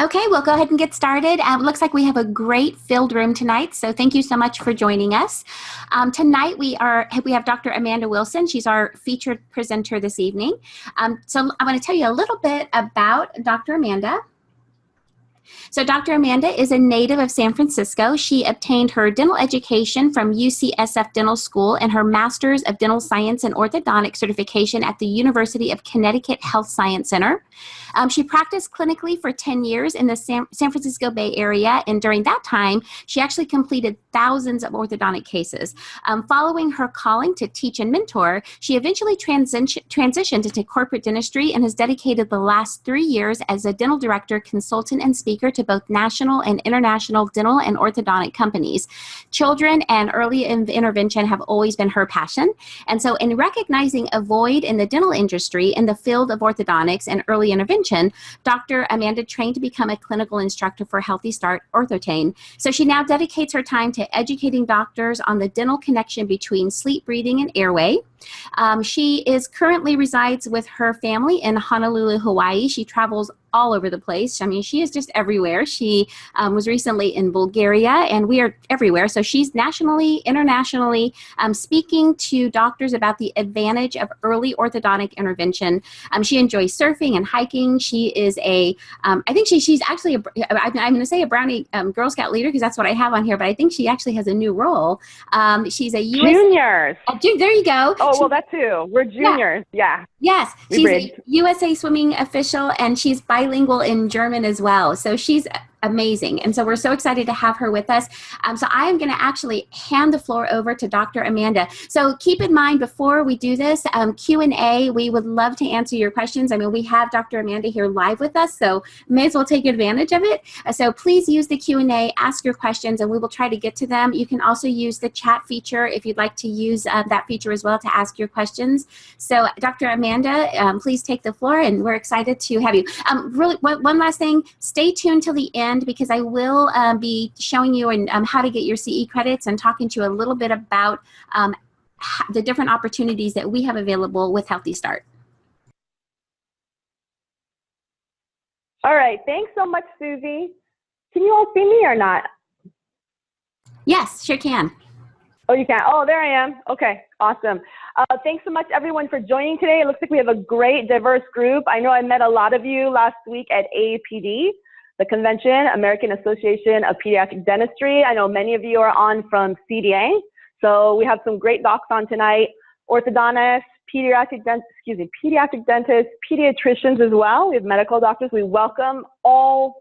Okay, we'll go ahead and get started. Looks like we have a great filled room tonight, so thank you so much for joining us. Tonight we have Dr. Amanda Wilson. She's our featured presenter this evening. So I want to tell you a little bit about Dr. Amanda. So Dr. Amanda is a native of San Francisco. She obtained her dental education from UCSF Dental School and her Master's of Dental Science and Orthodontic certification at the University of Connecticut Health Science Center. She practiced clinically for 10 years in the San Francisco Bay Area, and during that time, she actually completed thousands of orthodontic cases. Following her calling to teach and mentor, she eventually transitioned into corporate dentistry and has dedicated the last 3 years as a dental director, consultant, and speaker to both national and international dental and orthodontic companies. Children and early intervention have always been her passion. And so in recognizing a void in the dental industry in the field of orthodontics and early intervention, Dr. Amanda trained to become a clinical instructor for Healthy Start Orthotain. So she now dedicates her time to educating doctors on the dental connection between sleep, breathing, and airway. She currently resides with her family in Honolulu, Hawaii. She travels all over the place. I mean, she is just everywhere. She was recently in Bulgaria, and we are everywhere. So she's nationally, internationally speaking to doctors about the advantage of early orthodontic intervention. She enjoys surfing and hiking. She is I think she's actually, I'm going to say a Brownie Girl Scout leader because that's what I have on here, but I think she actually has a new role. She's a U.S. Juniors. There you go. Oh, well, that too. We're juniors. Yeah. Yes. She's a USA swimming official, and she's bilingual in German as well. So she's amazing. And so we're so excited to have her with us. So I am going to actually hand the floor over to Dr. Amanda. So keep in mind, before we do this, Q&A, we would love to answer your questions. I mean, we have Dr. Amanda here live with us, so may as well take advantage of it. So please use the Q&A, ask your questions, and we will try to get to them. You can also use the chat feature if you'd like to use that feature as well to ask your questions. So Dr. Amanda, please take the floor, and we're excited to have you. Really, one last thing, stay tuned till the end, because I will be showing you how to get your CE credits and talking to you a little bit about the different opportunities that we have available with Healthy Start. All right. Thanks so much, Susie. Can you all see me or not? Yes, sure can. Oh, you can. Oh, there I am. Okay, awesome. Thanks so much, everyone, for joining today. It looks like we have a great, diverse group. I know I met a lot of you last week at AAPD, the convention, American Association of Pediatric Dentistry. I know many of you are on from CDA. So we have some great docs on tonight, orthodontists, pediatric dentists, pediatricians as well. We have medical doctors. We welcome all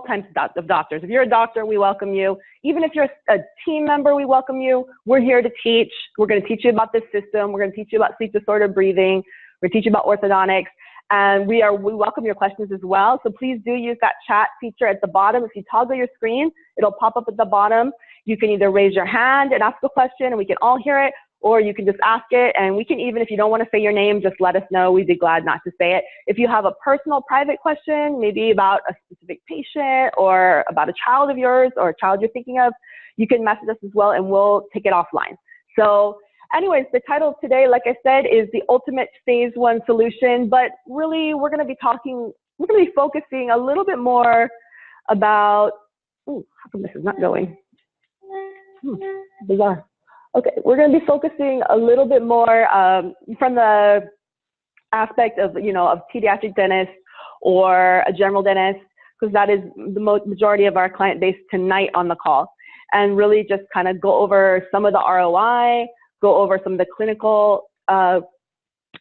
types of doctors. If you're a doctor, we welcome you. Even if you're a team member, we welcome you. We're here to teach. We're going to teach you about this system. We're going to teach you about sleep disordered breathing. We're going to teach you about orthodontics. And we welcome your questions as well. So please do use that chat feature at the bottom. If you toggle your screen, it'll pop up at the bottom. You can either raise your hand and ask a question and we can all hear it, or you can just ask it. And we can, even if you don't want to say your name, just let us know. We'd be glad not to say it. If you have a personal private question, maybe about a specific patient or about a child of yours or a child you're thinking of, you can message us as well and we'll take it offline. So anyways, the title of today, like I said, is the ultimate phase 1 solution, but really we're going to be focusing a little bit more about, how come this is not going? Bizarre. Okay, we're going to be focusing a little bit more from the aspect of, of pediatric dentist or a general dentist, because that is the majority of our client base tonight on the call, and really just kind of go over some of the ROI, go over some of the clinical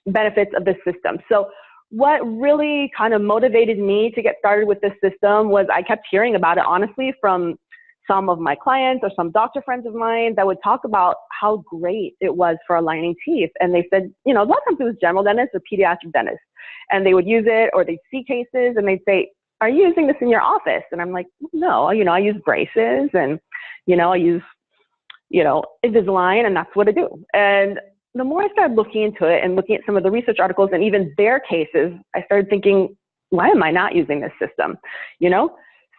benefits of this system. So what really kind of motivated me to get started with this system was I kept hearing about it, honestly, from some of my clients or some doctor friends of mine that would talk about how great it was for aligning teeth. And they said, a lot of times it was general dentists or pediatric dentists, and they would use it, or they'd see cases and they'd say, are you using this in your office? And I'm like, no, I use braces and, I use Invisalign, and that's what I do. And the more I started looking into it and looking at some of the research articles and even their cases, I started thinking, why am I not using this system?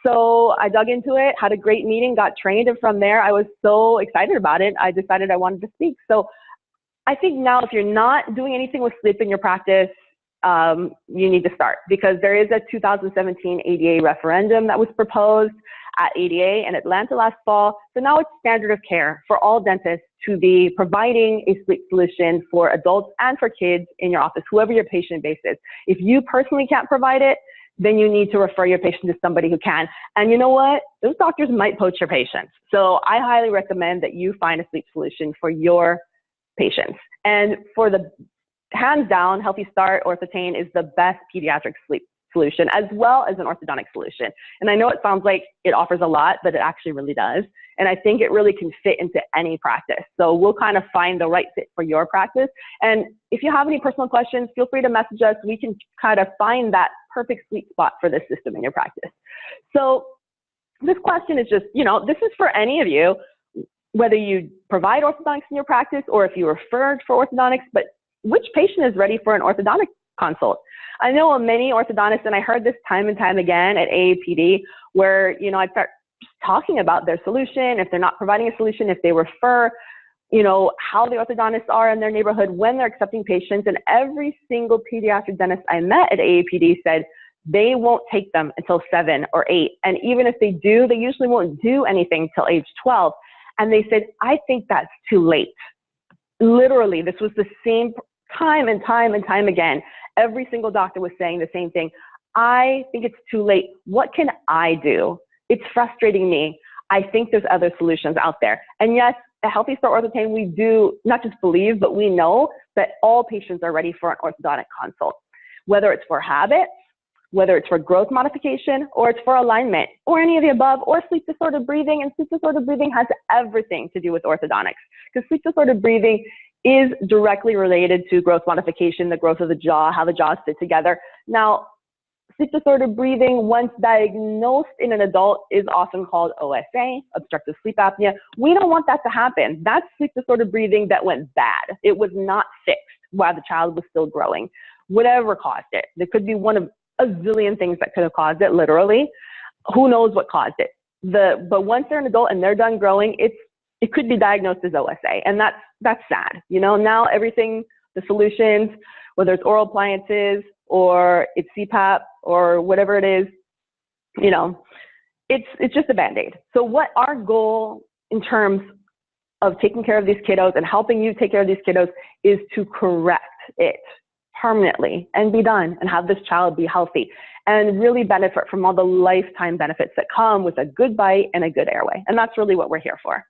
So I dug into it, had a great meeting, got trained, and from there I was so excited about it, I decided I wanted to speak. So I think now if you're not doing anything with sleep in your practice, you need to start, because there is a 2017 ADA referendum that was proposed at ADA in Atlanta last fall. So now it's standard of care for all dentists to be providing a sleep solution for adults and for kids in your office, whoever your patient base is. If you personally can't provide it, then you need to refer your patient to somebody who can. And you know what? Those doctors might poach your patients. So I highly recommend that you find a sleep solution for your patients. And for the hands down, Healthy Start Orthotain is the best pediatric sleep solution, as well as an orthodontic solution. And I know it sounds like it offers a lot, but it actually really does. And I think it really can fit into any practice. So we'll kind of find the right fit for your practice. And if you have any personal questions, feel free to message us. We can kind of find that perfect sweet spot for this system in your practice. So this question is just, you know, this is for any of you, whether you provide orthodontics in your practice or if you referred for orthodontics, but which patient is ready for an orthodontic consult? I know many orthodontists, and I heard this time and time again at AAPD, where, you know, I'd start talking about their solution, if they're not providing a solution, if they refer, you know, how the orthodontists are in their neighborhood when they're accepting patients. And every single pediatric dentist I met at AAPD said they won't take them until 7 or 8. And even if they do, they usually won't do anything till age 12. And they said, I think that's too late. Literally, this was the same time and time and time again. Every single doctor was saying the same thing. I think it's too late. What can I do? It's frustrating me. I think there's other solutions out there. And yes, at Healthy Start Orthotain, we do not just believe, but we know that all patients are ready for an orthodontic consult, whether it's for habit, whether it's for growth modification, or it's for alignment, or any of the above, or sleep disordered breathing. And sleep disordered breathing has everything to do with orthodontics, because sleep disordered breathing is directly related to growth modification, the growth of the jaw, how the jaws fit together. Now, sleep disordered breathing, once diagnosed in an adult, is often called OSA, obstructive sleep apnea. We don't want that to happen. That's sleep disordered breathing that went bad. It was not fixed while the child was still growing. Whatever caused it. There could be one of a zillion things that could have caused it, literally. Who knows what caused it? But once they're an adult and they're done growing, it could be diagnosed as OSA, and that's sad. You know, now everything, the solutions, whether it's oral appliances or it's CPAP or whatever it is, you know, it's just a Band-Aid. So what our goal in terms of taking care of these kiddos and helping you take care of these kiddos is to correct it permanently and be done and have this child be healthy and really benefit from all the lifetime benefits that come with a good bite and a good airway. And that's really what we're here for.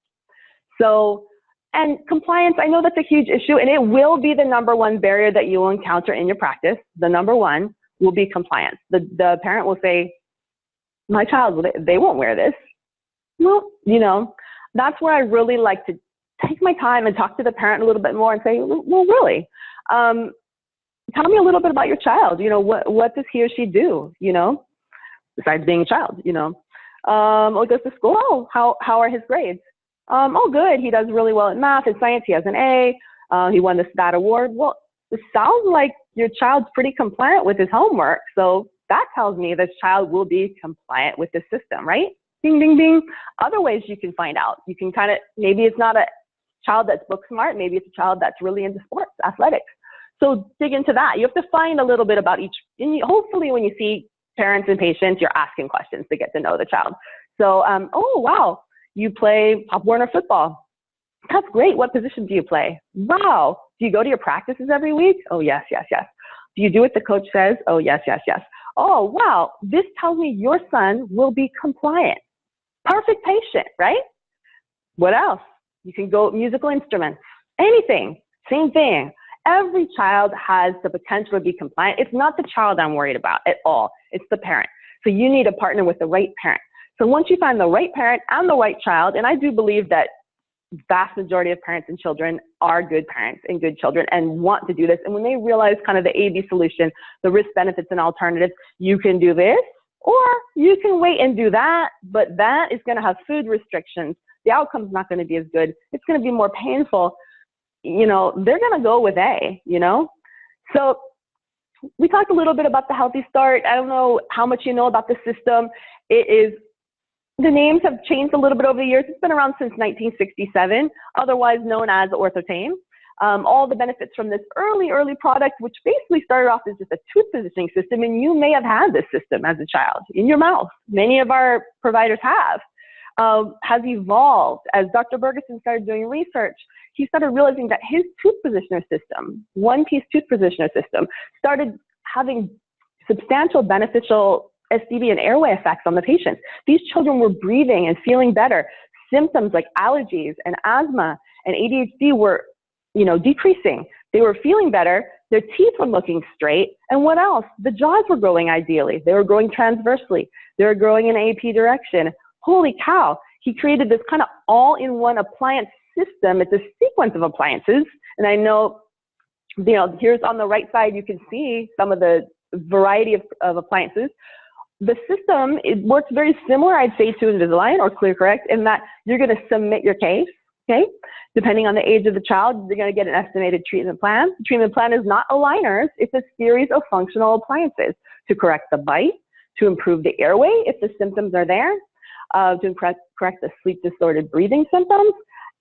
So, and compliance, I know that's a huge issue, and it will be the #1 barrier that you will encounter in your practice. The #1 will be compliance. The parent will say, my child, they won't wear this. Well, you know, that's where I really like to take my time and talk to the parent a little bit more and say, well, really, tell me a little bit about your child. You know, what does he or she do, you know, besides being a child, you know? He goes to school. Oh, how are his grades? Oh, good. He does really well in math and science. He has an A. He won that award. Well, it sounds like your child's pretty compliant with his homework. So that tells me this child will be compliant with the system, right? Ding, ding, ding. Other ways you can find out. You can kind of, maybe it's not a child that's book smart. Maybe it's a child that's really into sports, athletics. So dig into that. You have to find a little bit about each, and hopefully when you see parents and patients, you're asking questions to get to know the child. So, oh, wow. You play Pop Warner football. That's great. What position do you play? Wow. Do you go to your practices every week? Oh, yes, yes, yes. Do you do what the coach says? Oh, yes, yes, yes. Oh, wow. This tells me your son will be compliant. Perfect patient, right? What else? You can go musical instruments, anything, same thing. Every child has the potential to be compliant. It's not the child I'm worried about at all. It's the parent. So you need to partner with the right parent. So once you find the right parent and the right child, and I do believe that vast majority of parents and children are good parents and good children and want to do this. And when they realize kind of the A-B solution, the risk, benefits, and alternatives, you can do this, or you can wait and do that, but that is going to have food restrictions. The outcome's not going to be as good. It's going to be more painful. You know, they're going to go with A, you know? So we talked a little bit about the Healthy Start. I don't know how much you know about the system. The names have changed a little bit over the years. It's been around since 1967, otherwise known as Orthotain. all the benefits from this early product, which basically started off as just a tooth positioning system. And you may have had this system as a child in your mouth. Many of our providers have. Has evolved as Dr. Bergeson started doing research. He started realizing that his tooth positioner system, one-piece tooth positioner system, started having substantial beneficial SDB and airway effects on the patients. These children were breathing and feeling better. Symptoms like allergies and asthma and ADHD were, decreasing. They were feeling better. Their teeth were looking straight. And what else? The jaws were growing ideally. They were growing transversely. They were growing in AP direction. Holy cow. He created this kind of all-in-one appliance system. It's a sequence of appliances. And I know, here's on the right side, you can see some of the variety of appliances. The system, it works very similar, I'd say, to Invisalign or ClearCorrect in that you're going to submit your case, okay? Depending on the age of the child, you're going to get an estimated treatment plan. The treatment plan is not aligners. It's a series of functional appliances to correct the bite, to improve the airway if the symptoms are there, to correct the sleep distorted breathing symptoms,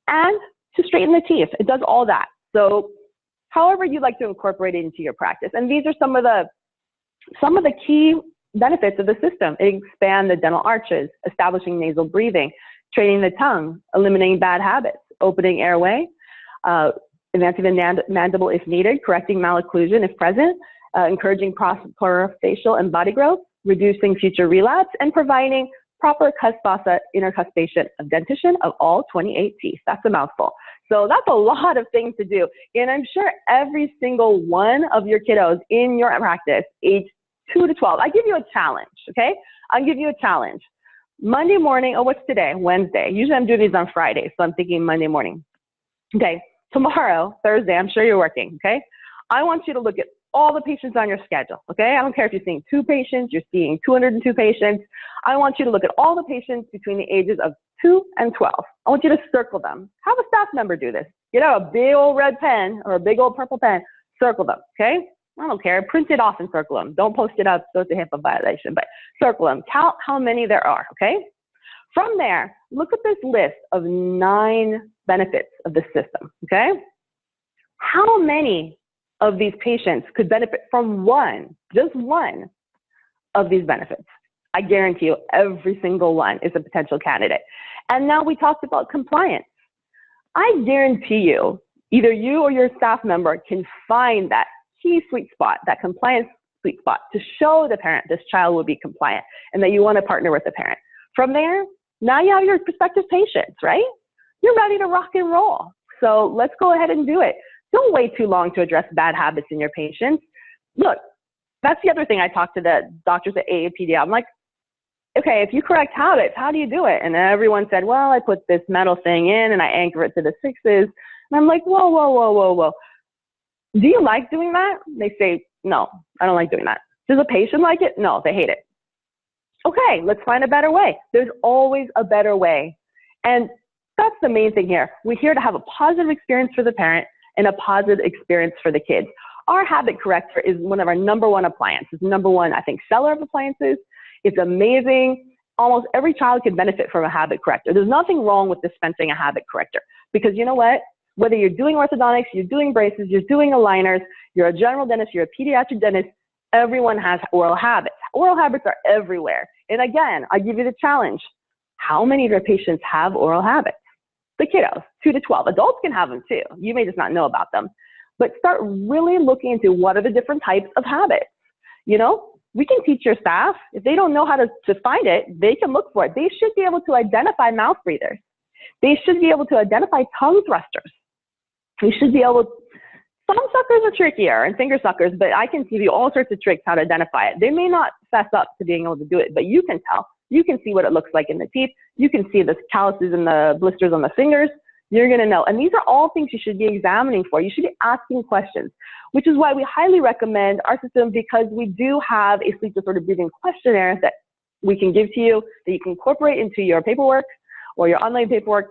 and to straighten the teeth. It does all that. So however you'd like to incorporate it into your practice. And these are some of the key benefits of the system. Expand the dental arches, establishing nasal breathing, training the tongue, eliminating bad habits, opening airway, advancing the mandible if needed, correcting malocclusion if present, encouraging facial and body growth, reducing future relapse, and providing proper cusp-fossa intercuspation of dentition of all 28 teeth. That's a mouthful. So that's a lot of things to do. And I'm sure every single one of your kiddos in your practice, age 2 to 12, I give you a challenge, okay? I'll give you a challenge. Monday morning, what's today? Wednesday. Usually I'm doing these on Friday, so I'm thinking Monday morning. Okay, tomorrow, Thursday, I'm sure you're working, okay? I want you to look at all the patients on your schedule, okay? I don't care if you're seeing 2 patients, you're seeing 202 patients. I want you to look at all the patients between the ages of 2 and 12. I want you to circle them. Have a staff member do this. Get out a big old red pen or a big old purple pen, circle them, okay? I don't care. Print it off and circle them. Don't post it up, so it's a HIPAA violation, but circle them. Count how many there are, okay? From there, look at this list of 9 benefits of the system, okay? How many of these patients could benefit from just one of these benefits? I guarantee you every single one is a potential candidate. And now we talked about compliance. I guarantee you, either you or your staff member can find that key sweet spot, that compliance sweet spot, to show the parent this child will be compliant and that you want to partner with the parent. From there, now you have your prospective patients, right? You're ready to rock and roll. So let's go ahead and do it. Don't wait too long to address bad habits in your patients. Look, that's the other thing I talk to the doctors at AAPD. I'm like, okay, if you correct habits, how do you do it? And everyone said, well, I put this metal thing in and I anchor it to the 6s. And I'm like, whoa. Do you like doing that? They say, no, I don't like doing that. Does a patient like it? No, they hate it. Okay, let's find a better way. There's always a better way. And that's the main thing here. We're here to have a positive experience for the parent and a positive experience for the kids. Our habit corrector is one of our #1 appliances, #1, I think, seller of appliances. It's amazing. Almost every child can benefit from a habit corrector. There's nothing wrong with dispensing a habit corrector because you know what? Whether you're doing orthodontics, you're doing braces, you're doing aligners, you're a general dentist, you're a pediatric dentist, everyone has oral habits. Oral habits are everywhere. And again, I give you the challenge. How many of your patients have oral habits? The kiddos, 2 to 12. Adults can have them too. You may just not know about them. But start really looking into what are the different types of habits. We can teach your staff. If they don't know how to find it, they can look for it. They should be able to identify mouth breathers. They should be able to identify tongue thrusters. We should be able, some suckers are trickier and finger suckers, but I can give you all sorts of tricks how to identify it. They may not fess up to being able to do it, but you can tell. You can see what it looks like in the teeth. You can see the calluses and the blisters on the fingers. You're going to know. And these are all things you should be examining for. You should be asking questions, which is why we highly recommend our system, because we do have a sleep disorder breathing questionnaire that we can give to you that you can incorporate into your paperwork or your online paperwork.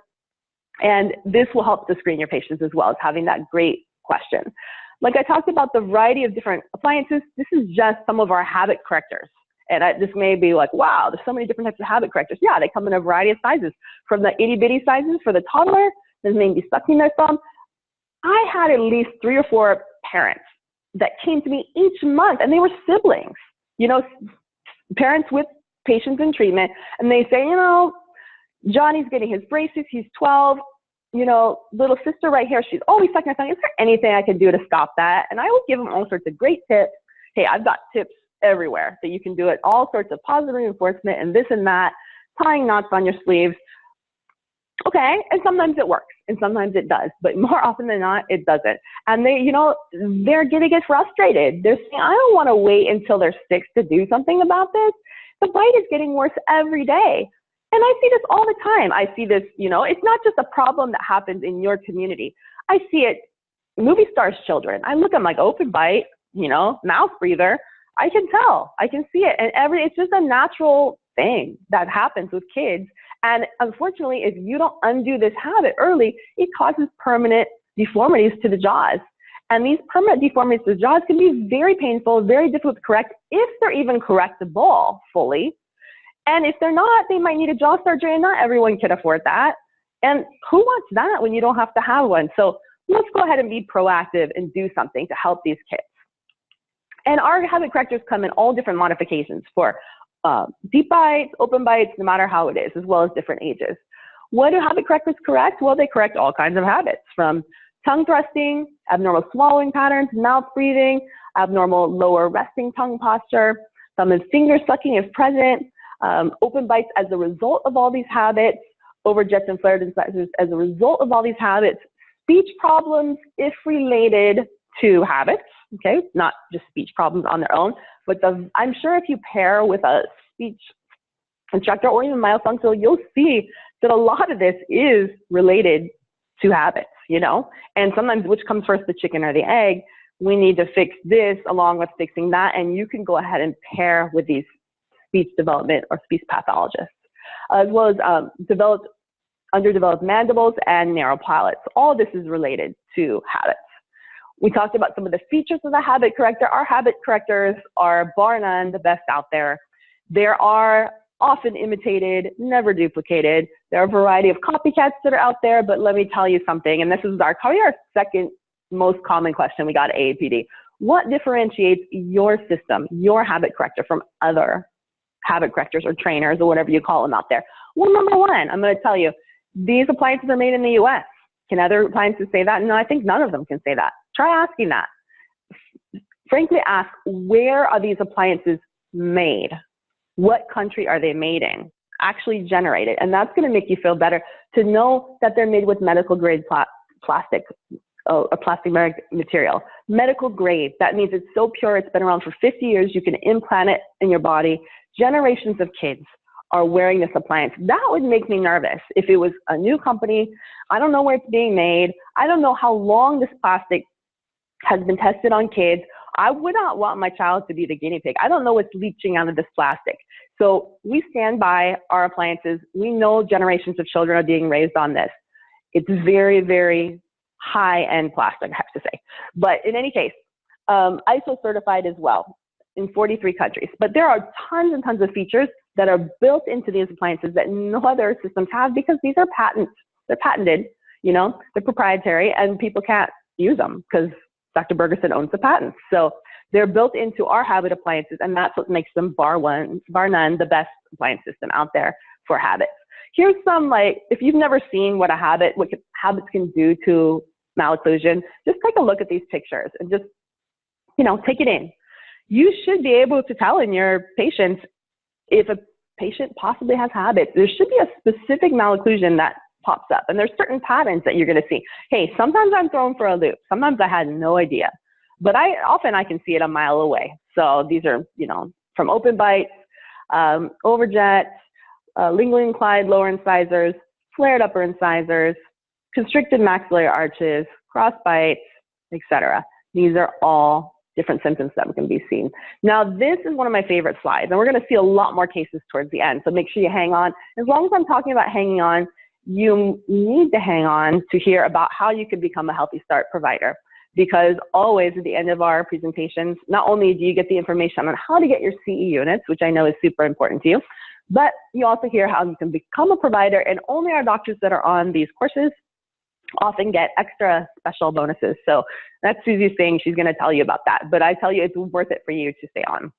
And this will help to screen your patients as well as having that great question. Like I talked about the variety of different appliances, this is just some of our habit correctors. And this may be like, wow, there's so many different types of habit correctors. Yeah, they come in a variety of sizes, from the itty bitty sizes for the toddler that may be sucking their thumb. I had at least 3 or 4 parents that came to me each month, and they were siblings, you know, parents with patients in treatment, and they say, you know, Johnny's getting his braces, he's 12, you know, little sister right here, she's always sucking her thumb. Is there anything I can do to stop that? And I would give them all sorts of great tips. Hey, I've got tips everywhere that you can do it, all sorts of positive reinforcement and this and that, tying knots on your sleeves. Okay, and sometimes it works and sometimes it does, but more often than not, it doesn't. And they, you know, they're gonna get frustrated. They're saying, I don't wanna wait until they're 6 to do something about this. The bite is getting worse every day. And I see this all the time. I see this, you know, it's not just a problem that happens in your community. I see it, movie stars' children. I look at them like open bite, you know, mouth breather. I can tell, I can see it. And it's just a natural thing that happens with kids. And unfortunately, if you don't undo this habit early, it causes permanent deformities to the jaws. And these permanent deformities to the jaws can be very painful, very difficult to correct, if they're even correctable fully. And if they're not, they might need a jaw surgery, and not everyone can afford that. And who wants that when you don't have to have one? So let's go ahead and be proactive and do something to help these kids. And our habit correctors come in all different modifications for deep bites, open bites, no matter how it is, as well as different ages. What do habit correctors correct? Well, they correct all kinds of habits, from tongue thrusting, abnormal swallowing patterns, mouth breathing, abnormal lower resting tongue posture, thumb and finger sucking if present, open bites as a result of all these habits, overjets and flared incisors as a result of all these habits, speech problems if related to habits, okay, not just speech problems on their own, but I'm sure if you pair with a speech instructor or even myofunctional, you'll see that a lot of this is related to habits, you know, and sometimes which comes first, the chicken or the egg? We need to fix this along with fixing that, and you can go ahead and pair with these speech development or speech pathologists, as well as underdeveloped mandibles and narrow palates. All this is related to habits. We talked about some of the features of the habit corrector. Our habit correctors are bar none the best out there. There are often imitated, never duplicated. There are a variety of copycats that are out there, but let me tell you something, and this is probably our second most common question we got at AAPD. What differentiates your system, your habit corrector, from other habit correctors or trainers or whatever you call them out there? Well, number one, I'm going to tell you, these appliances are made in the US. Can other appliances say that? No, I think none of them can say that. Try asking that. Frankly, ask, where are these appliances made? What country are they made in? Actually generated. And that's going to make you feel better to know that they're made with medical grade plastic, a plastic material. Medical grade, that means it's so pure, it's been around for 50 years, you can implant it in your body. Generations of kids are wearing this appliance. That would make me nervous if it was a new company. I don't know where it's being made. I don't know how long this plastic has been tested on kids. I would not want my child to be the guinea pig. I don't know what's leaching out of this plastic. So we stand by our appliances. We know generations of children are being raised on this. It's very, very high-end plastic, I have to say. But in any case, ISO certified as well in 43 countries. But there are tons and tons of features that are built into these appliances that no other systems have, because these are patents. They're patented, you know, they're proprietary, and people can't use them because Dr. Bergerson owns the patents. So they're built into our habit appliances, and that's what makes them bar none, the best appliance system out there for habits. Here's some, like, if you've never seen what habits can do to malocclusion, just take a look at these pictures and just, you know, take it in. You should be able to tell in your patients if a patient possibly has habits. There should be a specific malocclusion that pops up, and there's certain patterns that you're going to see. Hey, sometimes I'm thrown for a loop. Sometimes I had no idea, but often I can see it a mile away. So these are, you know, from open bites, overjets, lingually inclined lower incisors, flared upper incisors, constricted maxillary arches, cross bites, etc. These are all different symptoms that can be seen. Now, this is one of my favorite slides, and we're going to see a lot more cases towards the end, so make sure you hang on. As long as I'm talking about hanging on, you need to hang on to hear about how you can become a Healthy Start provider, because always at the end of our presentations, not only do you get the information on how to get your CE units, which I know is super important to you, but you also hear how you can become a provider, and only our doctors that are on these courses often get extra special bonuses. So that's Susie's thing. She's going to tell you about that. But I tell you, it's worth it for you to stay on.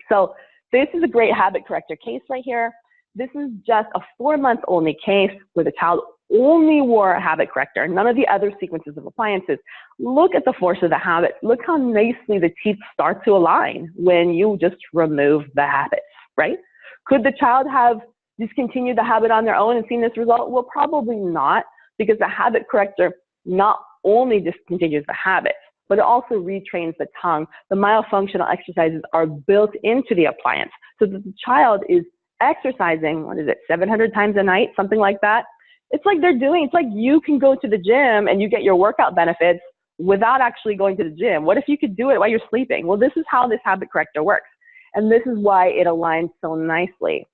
So this is a great habit corrector case right here. This is just a 4-month only case where the child only wore a habit corrector, none of the other sequences of appliances. Look at the force of the habit. Look how nicely the teeth start to align when you just remove the habits, right? Could the child have discontinued the habit on their own and seen this result? Well, probably not, because the habit corrector not only discontinues the habit, but it also retrains the tongue. The myofunctional exercises are built into the appliance so that the child is exercising, 700 times a night, something like that. It's like you can go to the gym and you get your workout benefits without actually going to the gym. What if you could do it while you're sleeping? Well, this is how this habit corrector works. And this is why it aligns so nicely.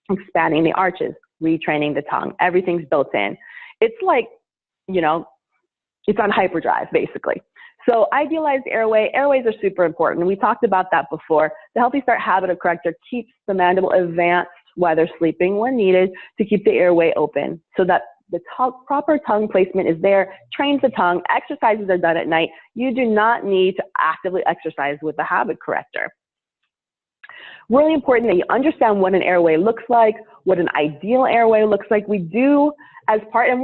Expanding the arches, retraining the tongue, everything's built in. It's like, it's on hyperdrive, basically. So idealized airway. Airways are super important. We talked about that before. The Healthy Start habit corrector keeps the mandible advanced while they're sleeping when needed to keep the airway open so that the proper tongue placement is there, trains the tongue, exercises are done at night. You do not need to actively exercise with the habit corrector. Really important that you understand what an airway looks like, what an ideal airway looks like. We do as part, and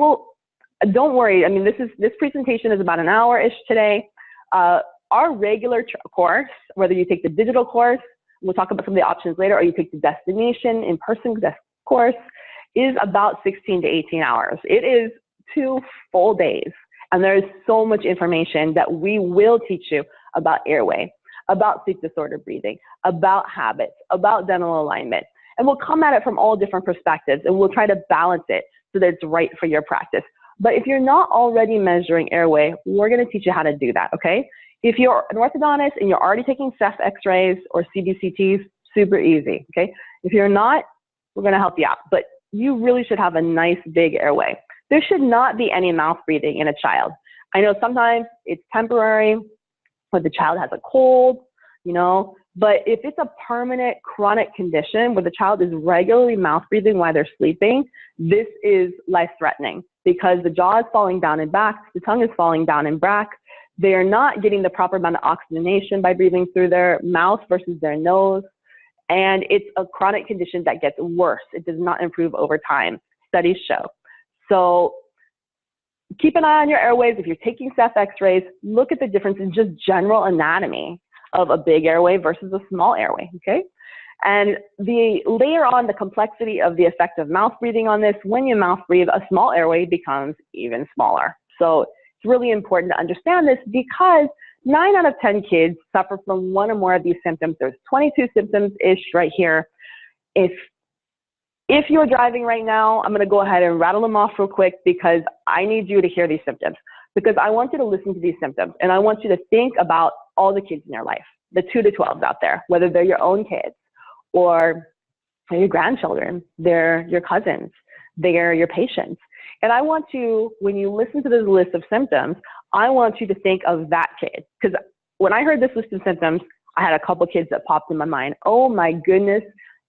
don't worry, I mean, this presentation is about an hour-ish today. Our regular course, whether you take the digital course, we'll talk about some of the options later, or you take the destination in-person course, is about 16 to 18 hours. It is 2 full days, and there is so much information that we will teach you about airway, about sleep disorder breathing, about habits, about dental alignment. And we'll come at it from all different perspectives, and we'll try to balance it so that it's right for your practice. But if you're not already measuring airway, we're going to teach you how to do that, okay? If you're an orthodontist and you're already taking Ceph x-rays or CBCTs, super easy, okay? If you're not, we're going to help you out. But you really should have a nice big airway. There should not be any mouth breathing in a child. I know sometimes it's temporary, or the child has a cold, but if it's a permanent chronic condition where the child is regularly mouth breathing while they're sleeping, this is life-threatening because the jaw is falling down and back, the tongue is falling down and back. They are not getting the proper amount of oxygenation by breathing through their mouth versus their nose. And it's a chronic condition that gets worse. It does not improve over time. Studies show. So keep an eye on your airways. If you're taking Ceph x-rays, look at the difference in just general anatomy of a big airway versus a small airway, okay? And the layer on the complexity of the effect of mouth breathing on this, when you mouth breathe, a small airway becomes even smaller. So it's really important to understand this because 9 out of 10 kids suffer from one or more of these symptoms. There's 22 symptoms-ish right here. If you're driving right now, I'm going to go ahead and rattle them off real quick because I need you to hear these symptoms. Because I want you to listen to these symptoms, and I want you to think about all the kids in your life, the 2 to 12s out there, whether they're your own kids or your grandchildren, they're your cousins, they're your patients. And I want you, when you listen to this list of symptoms, I want you to think of that kid. Because when I heard this list of symptoms, I had a couple kids that popped in my mind. Oh my goodness,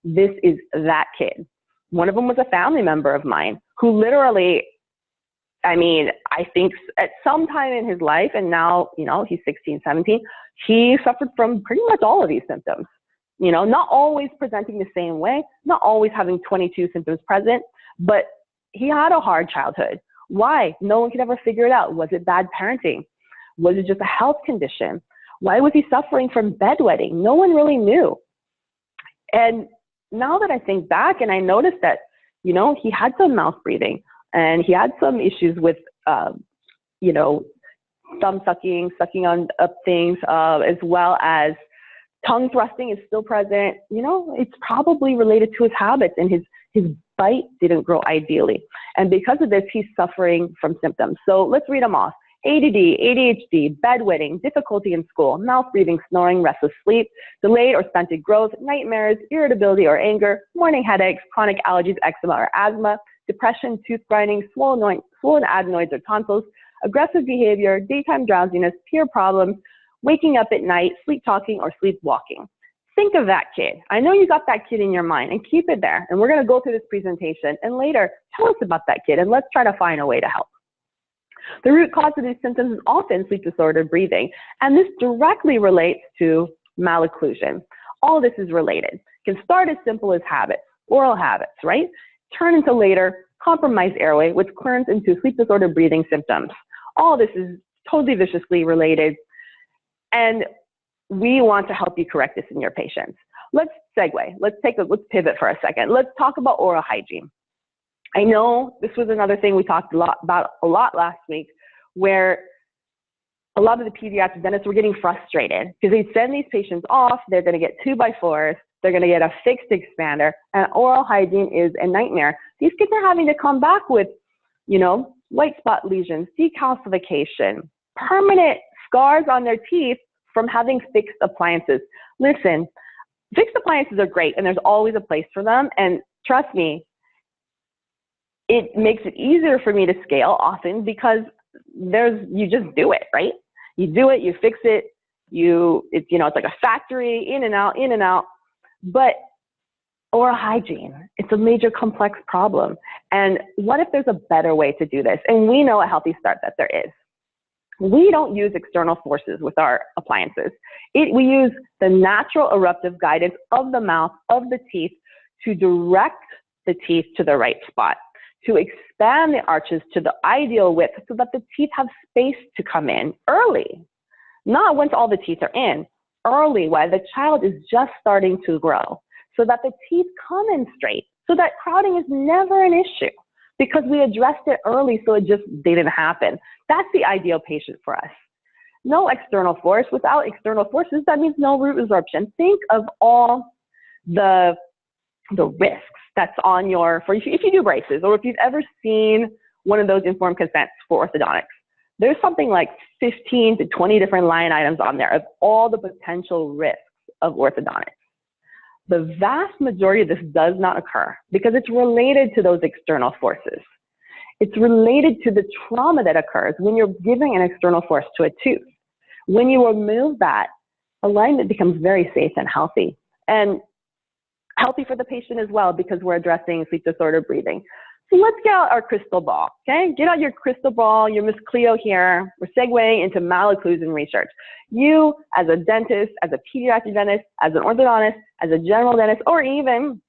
this is that kid. One of them was a family member of mine who literally, I think at some time in his life, and now, he's 16, 17, he suffered from pretty much all of these symptoms. Not always presenting the same way, not always having 22 symptoms present, but he had a hard childhood. Why? No one could ever figure it out. Was it bad parenting? Was it just a health condition? Why was he suffering from bedwetting? No one really knew. And now that I think back and I noticed that, he had some mouth breathing and he had some issues with, thumb sucking on up things, as well as tongue thrusting is still present. It's probably related to his habits, and his bite didn't grow ideally. And because of this, he's suffering from symptoms. So let's read them off. ADD, ADHD, bedwetting, difficulty in school, mouth breathing, snoring, restless sleep, delayed or stunted growth, nightmares, irritability or anger, morning headaches, chronic allergies, eczema or asthma, depression, tooth grinding, swollen adenoids or tonsils, aggressive behavior, daytime drowsiness, peer problems, waking up at night, sleep talking or sleepwalking. Think of that kid. I know you got that kid in your mind, and keep it there. And we're going to go through this presentation, and later tell us about that kid, and let's try to find a way to help. The root cause of these symptoms is often sleep disordered breathing, and this directly relates to malocclusion. All this is related. It can start as simple as habits, oral habits, right? Turn into later compromised airway, which turns into sleep disordered breathing symptoms. All this is totally viciously related, and we want to help you correct this in your patients. Let's segue. Let's pivot for a second. Let's talk about oral hygiene. I know this was another thing we talked about a lot last week, where a lot of the pediatric dentists were getting frustrated because they'd send these patients off. They're going to get 2x4s. They're going to get a fixed expander, and oral hygiene is a nightmare. These kids are having to come back with, white spot lesions, decalcification, permanent scars on their teeth from having fixed appliances. Listen, fixed appliances are great, and there's always a place for them. And trust me, it makes it easier for me to scale often because you just do it, right? You do it, you fix it, it's like a factory, in and out, in and out. But oral hygiene, it's a major complex problem. And what if there's a better way to do this? And we know at Healthy Start that there is. We don't use external forces with our appliances. We use the natural eruptive guidance of the mouth, of the teeth, to direct the teeth to the right spot, to expand the arches to the ideal width so that the teeth have space to come in early. Not once all the teeth are in, early while the child is just starting to grow, so that the teeth come in straight, so that crowding is never an issue because we addressed it early so it just didn't happen. That's the ideal patient for us. No external force. Without external forces, that means no root resorption. Think of all the risks that's on if you do braces, or if you've ever seen one of those informed consents for orthodontics. There's something like 15 to 20 different line items on there of all the potential risks of orthodontics. The vast majority of this does not occur because it's related to those external forces. It's related to the trauma that occurs when you're giving an external force to a tooth. When you remove that, alignment becomes very safe and healthy. And healthy for the patient as well because we're addressing sleep disordered breathing. So let's get out our crystal ball, okay? Get out your crystal ball, your Miss Cleo here. We're segueing into malocclusion research. You, as a dentist, as a pediatric dentist, as an orthodontist, as a general dentist, or even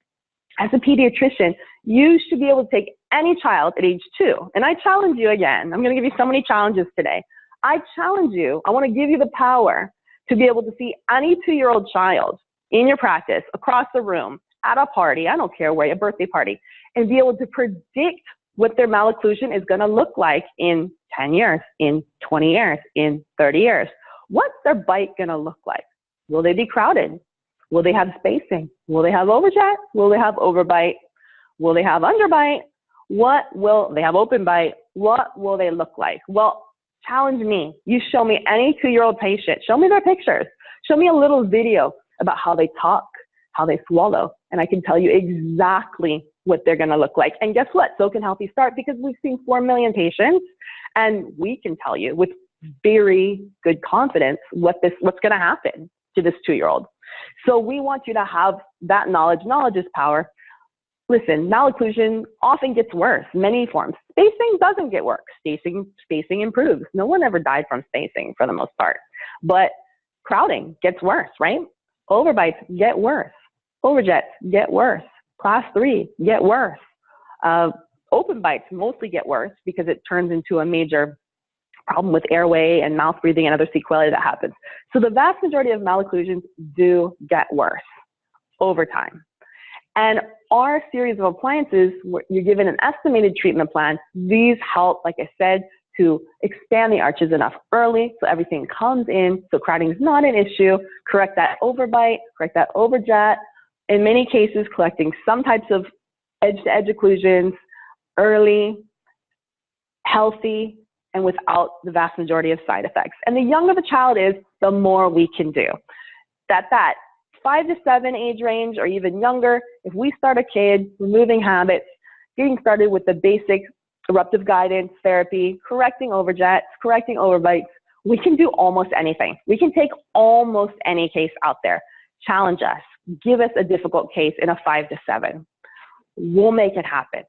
as a pediatrician, you should be able to take any child at age 2. And I challenge you again. I'm going to give you so many challenges today. I challenge you. I want to give you the power to be able to see any 2-year-old child in your practice, across the room, at a party, I don't care where, a birthday party, and be able to predict what their malocclusion is going to look like in 10 years, in 20 years, in 30 years. What's their bite going to look like? Will they be crowded? Will they have spacing? Will they have overjet? Will they have overbite? Will they have underbite? What will they have open bite? What will they look like? Well, challenge me. You show me any 2-year-old patient. Show me their pictures. Show me a little video about how they talk, how they swallow, and I can tell you exactly what they're going to look like. And guess what? So can Healthy Start, because we've seen 4 million patients, and we can tell you with very good confidence what's going to happen to this 2-year-old. So we want you to have that knowledge. Knowledge is power. Listen, malocclusion often gets worse, many forms. Spacing doesn't get worse. Spacing improves. No one ever died from spacing for the most part. But crowding gets worse, right? Overbites get worse. Overjets get worse. Class 3 get worse. Open bites mostly get worse because it turns into a major problem with airway and mouth breathing and other sequelae that happens. So the vast majority of malocclusions do get worse over time. And our series of appliances, where you're given an estimated treatment plan, these help, like I said, to expand the arches enough early so everything comes in, so crowding is not an issue, correct that overbite, correct that overjet, in many cases collecting some types of edge-to-edge occlusions early, healthy, and without the vast majority of side effects. And the younger the child is, the more we can do. That 5 to 7 age range or even younger, if we start a kid removing habits, getting started with the basic eruptive guidance therapy, correcting overjets, correcting overbites, we can do almost anything. We can take almost any case out there. Challenge us. Give us a difficult case in a 5 to 7. We'll make it happen.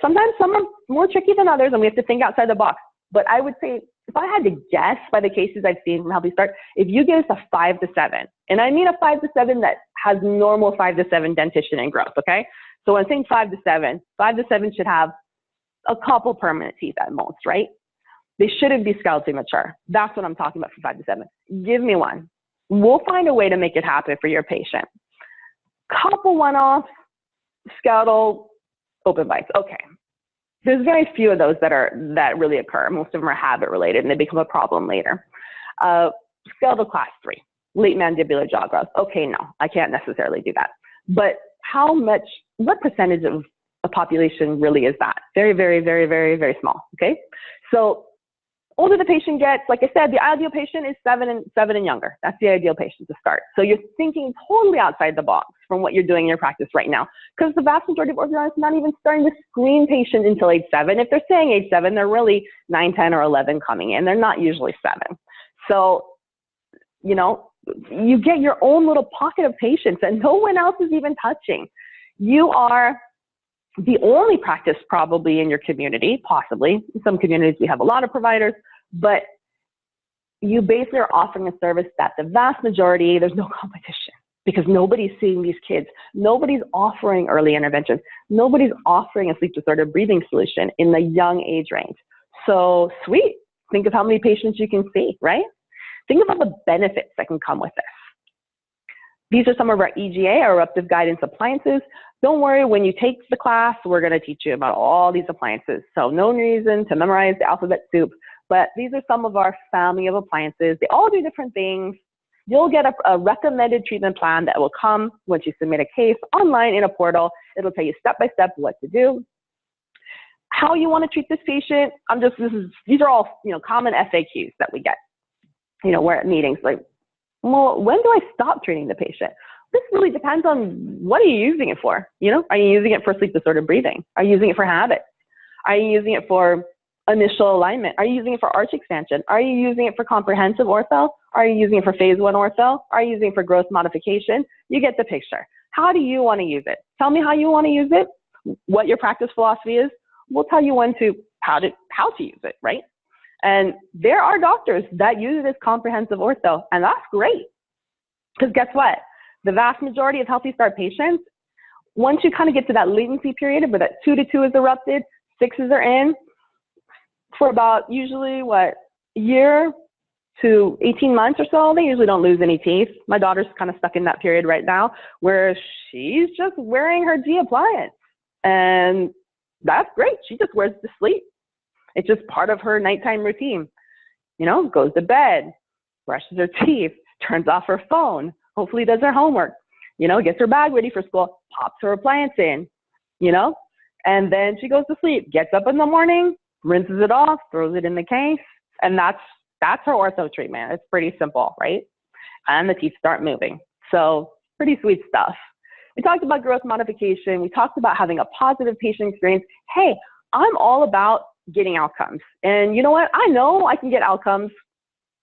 Sometimes some are more tricky than others, and we have to think outside the box. but I would say if I had to guess by the cases I've seen from Healthy Start, if you give us a 5 to 7, and I mean a 5 to 7 that has normal 5 to 7 dentition and growth, okay? So when I'm saying 5 to 7, 5 to 7 should have a couple permanent teeth at most, right? They shouldn't be skeletally mature. That's what I'm talking about for 5 to 7. Give me one. We'll find a way to make it happen for your patient. Couple one-offs, skeletal open bites. Okay. There's very few of those that really occur. Most of them are habit related and they become a problem later. Skeletal class 3, late mandibular jaw growth. Okay, no, I can't necessarily do that. But what percentage of a population really is that? Very, very, very, very, very small, okay? So older the patient gets, like I said, the ideal patient is 7 and younger. That's the ideal patient to start. So you're thinking totally outside the box from what you're doing in your practice right now, because the vast majority of orthodontists are not even starting to screen patients until age 7. If they're saying age 7, they're really 9, 10, or 11 coming in. They're not usually 7. So, you know, you get your own little pocket of patients that no one else is even touching. You are the only practice probably in your community, possibly. In some communities, we have a lot of providers, but you basically are offering a service that the vast majority, there's no competition because nobody's seeing these kids. Nobody's offering early interventions. Nobody's offering a sleep disorder breathing solution in the young age range. So sweet. Think of how many patients you can see, right? Think of all the benefits that can come with this. These are some of our EGA, our eruptive guidance appliances. Don't worry, when you take the class, we're going to teach you about all these appliances. So no reason to memorize the alphabet soup, but these are some of our family of appliances. They all do different things. You'll get a recommended treatment plan that will come once you submit a case online in a portal. It'll tell you step by step what to do, how you want to treat this patient. These are all, you know, common FAQs that we get. You know, we're at meetings like, well, when do I stop treating the patient? This really depends on what are you using it for? You know, are you using it for sleep disorder breathing? Are you using it for habits? Are you using it for initial alignment? Are you using it for arch expansion? Are you using it for comprehensive ortho? Are you using it for phase 1 ortho? Are you using it for growth modification? You get the picture. How do you want to use it? Tell me how you want to use it, what your practice philosophy is. We'll tell you how to use it, right? And there are doctors that use it as comprehensive ortho, and that's great. Because guess what? The vast majority of Healthy Start patients, once you kind of get to that latency period where that 2 to 2 is erupted, 6s are in, for about usually, a year to 18 months or so, they usually don't lose any teeth. My daughter's kind of stuck in that period right now where she's just wearing her G appliance. And that's great. She just wears it to sleep. It's just part of her nighttime routine. You know, goes to bed, brushes her teeth, turns off her phone, hopefully does her homework, you know, gets her bag ready for school, pops her appliance in, you know, and then she goes to sleep, gets up in the morning, rinses it off, throws it in the case, and that's her ortho treatment. It's pretty simple, right? And the teeth start moving. So pretty sweet stuff. We talked about growth modification. We talked about having a positive patient experience. Hey, I'm all about getting outcomes. And you know what? I know I can get outcomes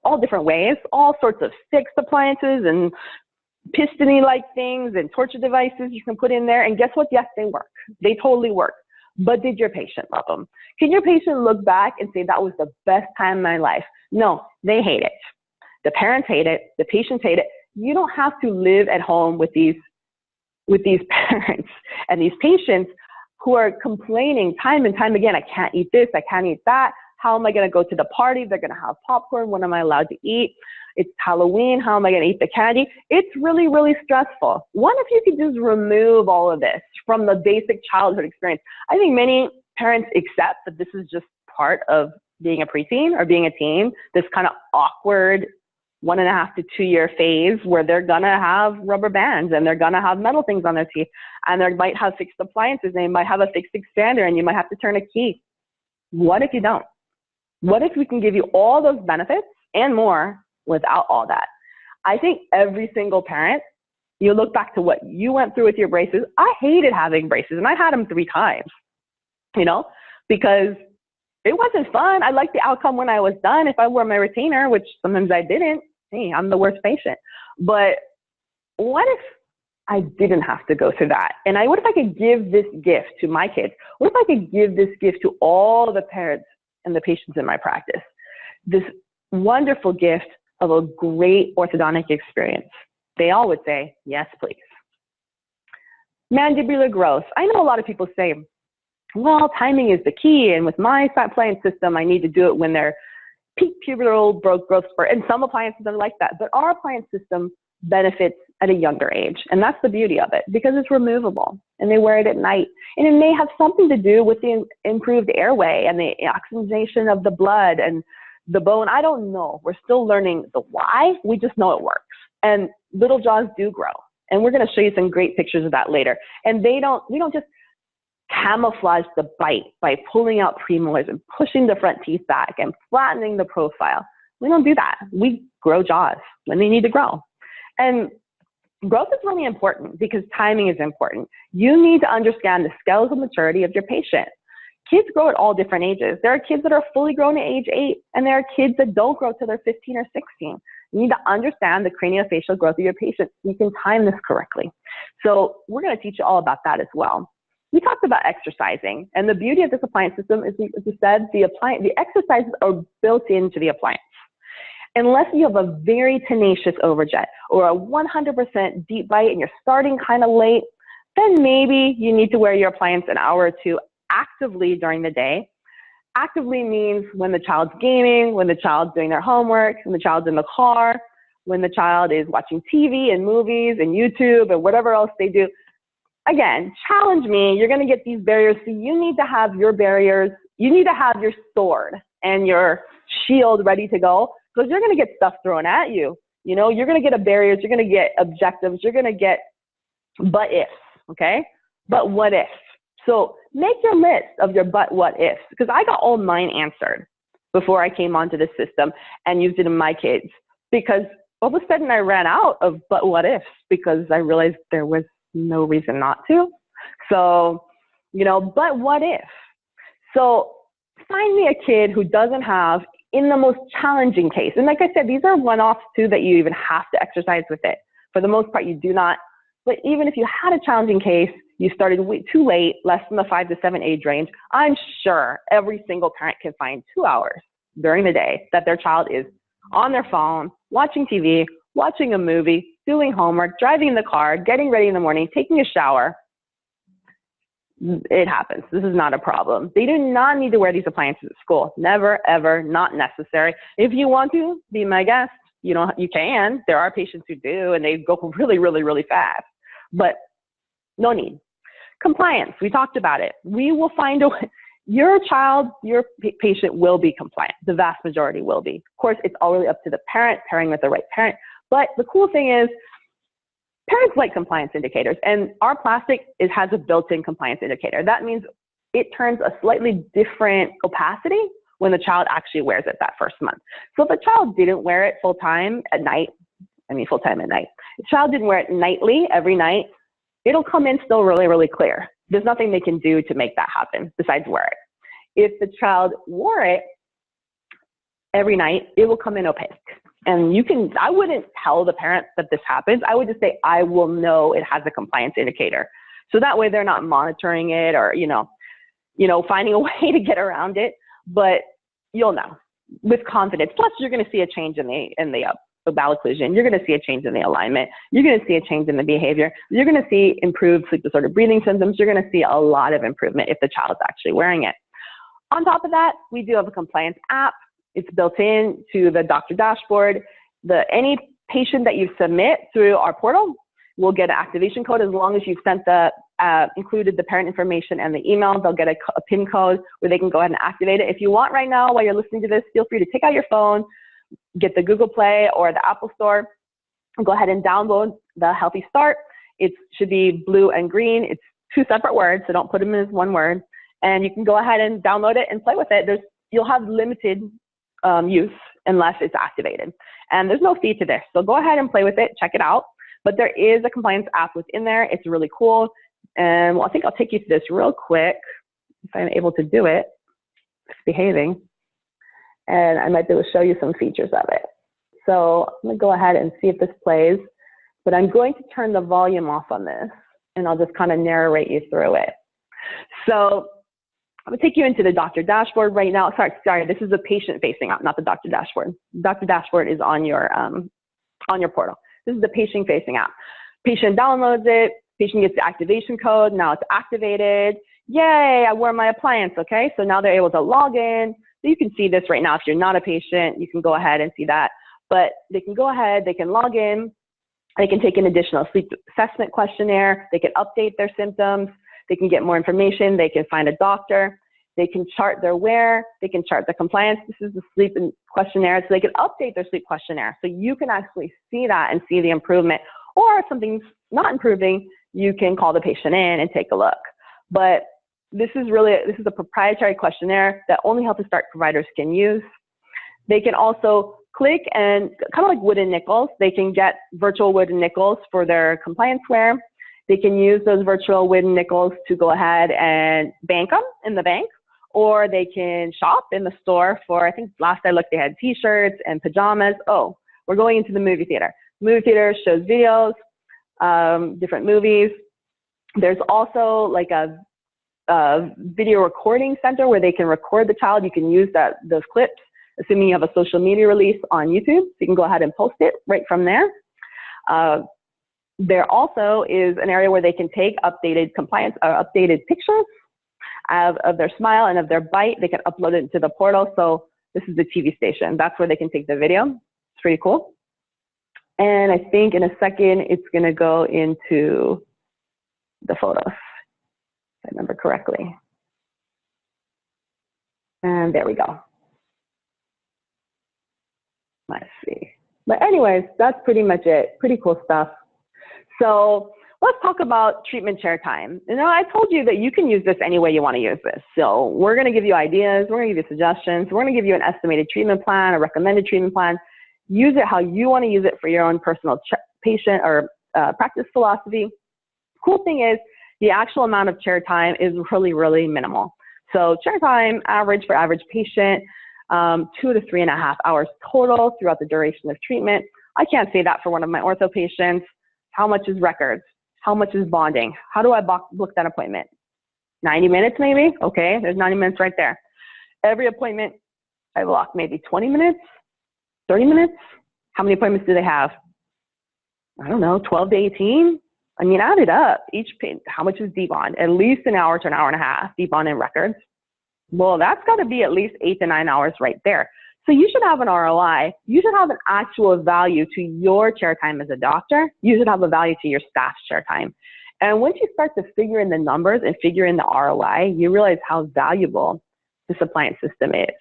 all different ways, all sorts of fixed appliances and piston-y-like things and torture devices you can put in there. And guess what? Yes, they work. They totally work. But did your patient love them? Can your patient look back and say, that was the best time of my life? No, they hate it. The parents hate it. The patients hate it. You don't have to live at home with these parents and these patients who are complaining time and time again, I can't eat this, I can't eat that. How am I going to go to the party? They're going to have popcorn. What am I allowed to eat? It's Halloween. How am I going to eat the candy? It's really, really stressful. What if you could just remove all of this from the basic childhood experience? I think many parents accept that this is just part of being a preteen or being a teen, this kind of awkward 1.5 to 2 year phase where they're going to have rubber bands and they're going to have metal things on their teeth and they might have fixed appliances and they might have a fixed expander and you might have to turn a key. What if you don't? What if we can give you all those benefits and more without all that? I think every single parent, you look back to what you went through with your braces. I hated having braces and I had them 3 times, you know, because it wasn't fun. I liked the outcome when I was done. If I wore my retainer, which sometimes I didn't, hey, I'm the worst patient. But what if I didn't have to go through that? And what if I could give this gift to my kids? What if I could give this gift to all the parents and the patients in my practice. This wonderful gift of a great orthodontic experience. They all would say, yes, please. Mandibular growth. I know a lot of people say, well, timing is the key, and with my appliance system, I need to do it when they're peak pubertal growth spurt, and some appliances are like that, but our appliance system benefits at a younger age, and that's the beauty of it, because it's removable, and they wear it at night, and it may have something to do with the improved airway and the oxygenation of the blood and the bone. I don't know. We're still learning the why. We just know it works, and little jaws do grow, and we're going to show you some great pictures of that later. And we don't just camouflage the bite by pulling out premolars and pushing the front teeth back and flattening the profile. We don't do that. We grow jaws when they need to grow. And growth is really important because timing is important. You need to understand the skeletal maturity of your patient. Kids grow at all different ages. There are kids that are fully grown at age 8, and there are kids that don't grow till they're 15 or 16. You need to understand the craniofacial growth of your patient so you can time this correctly. So we're going to teach you all about that as well. We talked about exercising, and the beauty of this appliance system is, as we said, the exercises are built into the appliance. Unless you have a very tenacious overjet or a 100% deep bite and you're starting kind of late, then maybe you need to wear your appliance an hour or two actively during the day. Actively means when the child's gaming, when the child's doing their homework, when the child's in the car, when the child is watching TV and movies and YouTube and whatever else they do. Again, challenge me. You're going to get these barriers. So you need to have your barriers. You need to have your sword and your shield ready to go, because you're going to get stuff thrown at you. You know, you're going to get barriers. You're going to get objectives. You're going to get but ifs, okay? But what if? So make your list of your but what ifs, because I got all mine answered before I came onto this system and used it in my kids, because all of a sudden I ran out of but what ifs because I realized there was no reason not to. So, you know, but what if? So find me a kid who doesn't have, in the most challenging case, and like I said, these are one-offs too that you even have to exercise with it. For the most part, you do not. But even if you had a challenging case, you started way too late, less than the 5 to 7 age range, I'm sure every single parent can find 2 hours during the day that their child is on their phone, watching TV, watching a movie, doing homework, driving in the car, getting ready in the morning, taking a shower. It happens. This is not a problem. They do not need to wear these appliances at school. Never, ever, not necessary. If you want to, be my guest. You know, you can. There are patients who do, and they go really, really, really fast. But no need. Compliance. We talked about it. We will find a way. Your child, your patient will be compliant. The vast majority will be. Of course, it's already up to the parent, pairing with the right parent. But the cool thing is, parents like compliance indicators, and our plastic has a built-in compliance indicator. That means it turns a slightly different opacity when the child actually wears it that first month. So if a child didn't wear it full-time at night, if a child didn't wear it nightly, every night, it'll come in still really, really clear. There's nothing they can do to make that happen besides wear it. If the child wore it every night, it will come in opaque. And I wouldn't tell the parent that this happens. I would just say, I will know it has a compliance indicator. So that way they're not monitoring it or, finding a way to get around it, but you'll know with confidence. Plus you're going to see a change in the bowel occlusion. You're going to see a change in the alignment. You're going to see a change in the behavior. You're going to see improved sleep disorder breathing symptoms. You're going to see a lot of improvement if the child's actually wearing it. On top of that, we do have a compliance app. It's built in to the doctor dashboard. Any patient that you submit through our portal will get an activation code as long as you've sent included the parent information and the email. They'll get a PIN code where they can go ahead and activate it. If you want right now, while you're listening to this, feel free to take out your phone, get the Google Play or the Apple Store, and go ahead and download the Healthy Start. It should be blue and green. It's 2 separate words, so don't put them in as one word. And you can go ahead and download it and play with it. You'll have limited use unless it's activated. And there's no fee to this. So go ahead and play with it, check it out. But there is a compliance app within there. It's really cool. And I think I'll take you through this real quick if I'm able to do it. It's behaving. And I might be able to show you some features of it. So I'm going to go ahead and see if this plays. But I'm going to turn the volume off on this, and I'll just kind of narrate you through it. So I'm gonna take you into the doctor dashboard right now. Sorry, this is the patient-facing app, not the doctor dashboard. Doctor dashboard is on your portal. This is the patient-facing app. Patient downloads it. Patient gets the activation code. Now it's activated. Yay! I wore my appliance. Okay, so now they're able to log in. So you can see this right now. If you're not a patient, you can go ahead and see that. But they can go ahead. They can log in. They can take an additional sleep assessment questionnaire. They can update their symptoms. They can get more information. They can find a doctor. They can chart their wear. They can chart the compliance. This is the sleep questionnaire. So they can update their sleep questionnaire. So you can actually see that and see the improvement. Or if something's not improving, you can call the patient in and take a look. But this is a proprietary questionnaire that only Healthy Start providers can use. They can also click and kind of like wooden nickels. They can get virtual wooden nickels for their compliance wear. They can use those virtual wooden nickels to go ahead and bank them in the bank, or they can shop in the store for, I think last I looked, they had t-shirts and pajamas. Oh, we're going into the movie theater. Movie theater shows videos, different movies. There's also like a video recording center where they can record the child. You can use those clips, assuming you have a social media release on YouTube. So you can go ahead and post it right from there. There also is an area where they can take updated compliance or updated pictures of their smile and of their bite. They can upload it to the portal. So this is the TV station. That's where they can take the video. It's pretty cool. And I think in a second, it's going to go into the photos, if I remember correctly. And there we go. Let's see. But anyways, that's pretty much it. Pretty cool stuff. So let's talk about treatment chair time. You know, I told you that you can use this any way you want to use this. So we're going to give you ideas. We're going to give you suggestions. We're going to give you an estimated treatment plan, a recommended treatment plan. Use it how you want to use it for your own personal patient or practice philosophy. Cool thing is the actual amount of chair time is really, really minimal. So chair time average for average patient, 2 to 3.5 hours total throughout the duration of treatment. I can't say that for one of my ortho patients. How much is records? How much is bonding? How do I book that appointment? 90 minutes maybe? Okay, there's 90 minutes right there. Every appointment, I block maybe 20 minutes, 30 minutes. How many appointments do they have? I don't know, 12 to 18? I mean, add it up. How much is debond? At least an hour to an hour and a half, debond and records. Well, that's got to be at least 8 to 9 hours right there. So you should have an ROI. You should have an actual value to your chair time as a doctor. You should have a value to your staff's chair time. And once you start to figure in the numbers and figure in the ROI, you realize how valuable this appliance system is.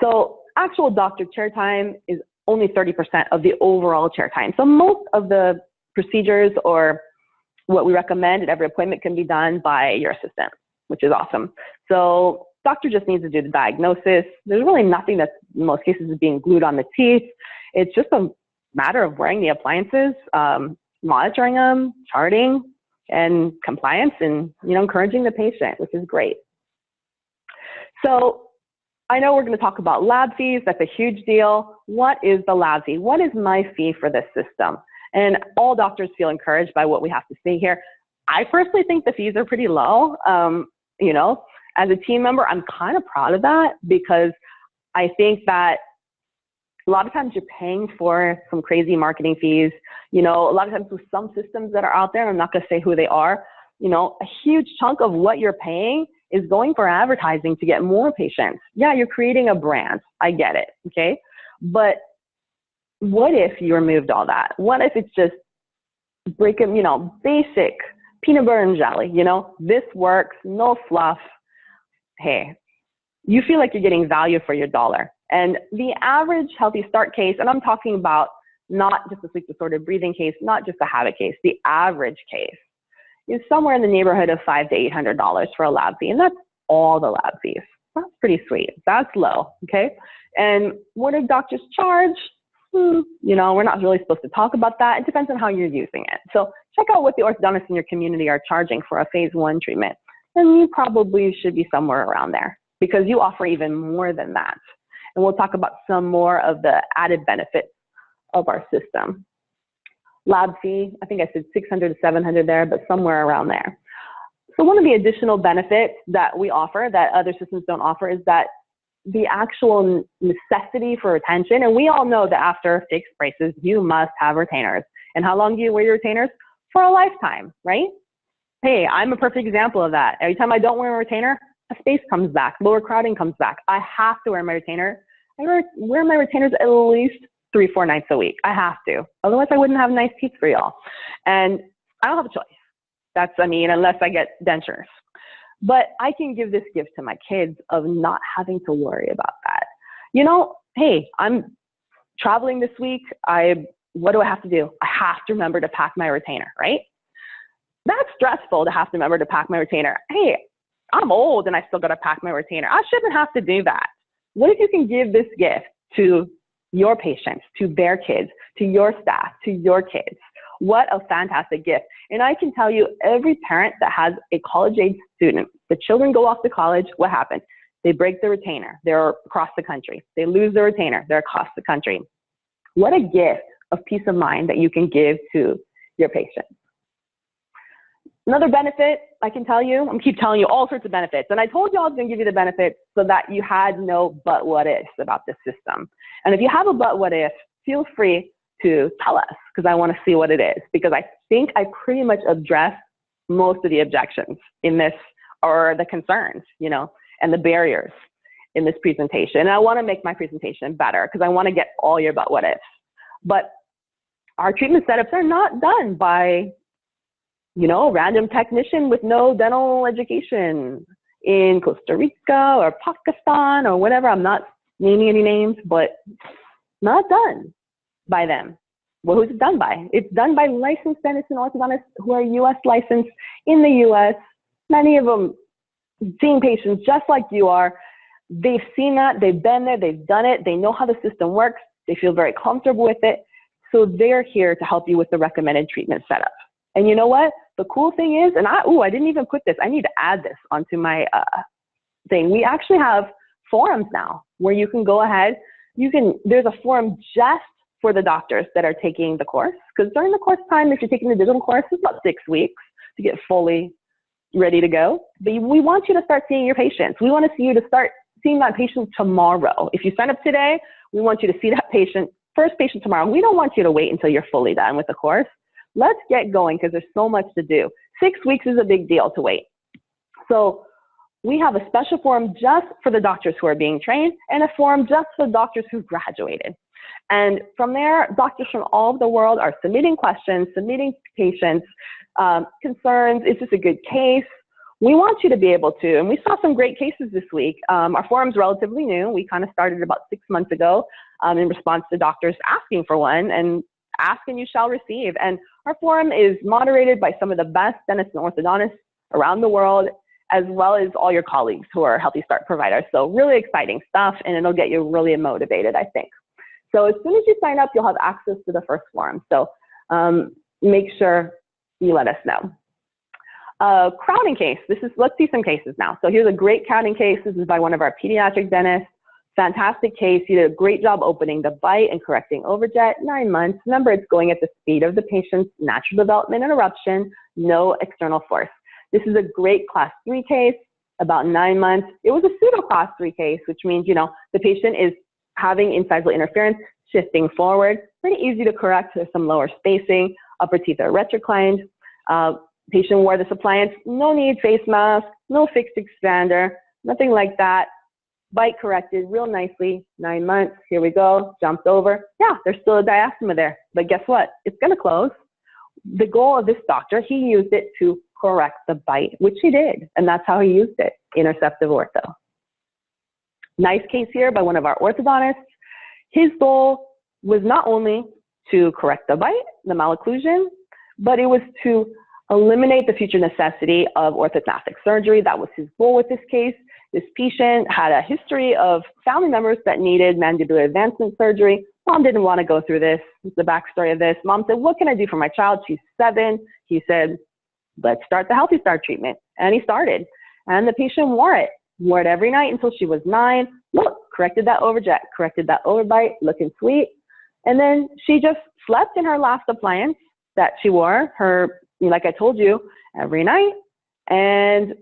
So actual doctor chair time is only 30% of the overall chair time. So most of the procedures or what we recommend at every appointment can be done by your assistant, which is awesome. So doctor just needs to do the diagnosis. There's really nothing that in most cases is being glued on the teeth. It's just a matter of wearing the appliances, monitoring them, charting, and compliance, and encouraging the patient, which is great. So I know we're going to talk about lab fees. That's a huge deal. What is the lab fee? What is my fee for this system? And all doctors feel encouraged by what we have to say here. I personally think the fees are pretty low. As a team member, I'm kind of proud of that because I think that a lot of times you're paying for some crazy marketing fees. A lot of times with some systems that are out there, I'm not going to say who they are, a huge chunk of what you're paying is going for advertising to get more patients. Yeah, you're creating a brand. I get it, okay? But what if you removed all that? What if it's just basic peanut butter and jelly, this works, no fluff. Hey, you feel like you're getting value for your dollar. And the average Healthy Start case, and I'm talking about not just a sleep disordered breathing case, not just a habit case, the average case is somewhere in the neighborhood of $500 to $800 for a lab fee. And that's all the lab fees. That's pretty sweet. That's low, okay? And what do doctors charge? We're not really supposed to talk about that. It depends on how you're using it. So check out what the orthodontists in your community are charging for a phase 1 treatment. And you probably should be somewhere around there because you offer even more than that. And we'll talk about some more of the added benefits of our system. Lab fee, I think I said 600 to 700 there, but somewhere around there. So one of the additional benefits that we offer that other systems don't offer is that the actual necessity for retention. And we all know that after fixed braces, you must have retainers. And how long do you wear your retainers? For a lifetime, right? Hey, I'm a perfect example of that. Every time I don't wear a retainer, a space comes back, lower crowding comes back. I have to wear my retainer. I wear my retainers at least 3-4 nights a week. I have to. Otherwise, I wouldn't have nice teeth for y'all. And I don't have a choice. Unless I get dentures. But I can give this gift to my kids of not having to worry about that. Hey, I'm traveling this week. What do I have to do? I have to remember to pack my retainer, right? That's stressful to have to remember to pack my retainer. Hey, I'm old and I still got to pack my retainer. I shouldn't have to do that. What if you can give this gift to your patients, to their kids, to your staff, to your kids? What a fantastic gift. And I can tell you, every parent that has a college-age student, the children go off to college, what happens? They break the retainer. They're across the country. They lose their retainer. They're across the country. What a gift of peace of mind that you can give to your patients. Another benefit, I can tell you, I'm keep telling you all sorts of benefits. And I told you I was going to give you the benefits so that you had no but what ifs about this system. And if you have a but what if, feel free to tell us, because I want to see what it is, because I think I pretty much addressed most of the objections in this, or the concerns, and the barriers in this presentation. And I want to make my presentation better because I want to get all your but what ifs. But our treatment setups are not done by, random technician with no dental education in Costa Rica or Pakistan or whatever. I'm not naming any names, but not done by them. Well, who's it done by? It's done by licensed dentists and orthodontists who are U.S. licensed in the U.S. Many of them seeing patients just like you are. They've seen that. They've been there. They've done it. They know how the system works. They feel very comfortable with it. So they're here to help you with the recommended treatment setup. And you know what? The cool thing is, and I didn't even put this. I need to add this onto my thing. We actually have forums now where you can go ahead. There's a forum just for the doctors that are taking the course, because during the course time, if you're taking the digital course, it's about 6 weeks to get fully ready to go. But we want you to start seeing your patients. We want to see you to start seeing that patient tomorrow. If you sign up today, we want you to see that first patient tomorrow. We don't want you to wait until you're fully done with the course. Let's get going because there's so much to do. 6 weeks is a big deal to wait. So we have a special forum just for the doctors who are being trained and a forum just for doctors who've graduated. And from there, doctors from all over the world are submitting questions, submitting patients, concerns. Is this a good case? We want you to be able to, and we saw some great cases this week. Our forum's relatively new. We kind of started about 6 months ago in response to doctors asking for one, and ask and you shall receive. And our forum is moderated by some of the best dentists and orthodontists around the world, as well as all your colleagues who are Healthy Start providers. So really exciting stuff, and it'll get you really motivated, I think. So as soon as you sign up, you'll have access to the first forum. So make sure you let us know. Crowding case. Let's see some cases now. So here's a great crowding case. This is by one of our pediatric dentists. Fantastic case. You did a great job opening the bite and correcting overjet. 9 months. Remember, it's going at the speed of the patient's natural development and eruption, no external force. This is a great class 3 case, about 9 months. It was a pseudo class 3 case, which means, the patient is having incisal interference, shifting forward. Pretty easy to correct. There's some lower spacing. Upper teeth are retroclined. Patient wore this appliance. No need face mask, no fixed expander, nothing like that. Bite corrected real nicely. 9 months. Here we go. Jumped over. Yeah, there's still a diastema there. But guess what? It's going to close. The goal of this doctor, he used it to correct the bite, which he did. And that's how he used it, interceptive ortho. Nice case here by one of our orthodontists. His goal was not only to correct the bite, the malocclusion, but it was to eliminate the future necessity of orthodontic surgery. That was his goal with this case. This patient had a history of family members that needed mandibular advancement surgery. Mom didn't want to go through this. This is the backstory of this. Mom said, what can I do for my child? She's 7. He said, let's start the Healthy Start treatment. And he started. And the patient wore it every night until she was 9. Look, corrected that overjet, corrected that overbite, looking sweet. And then she just slept in her last appliance that she wore, like I told you, every night. And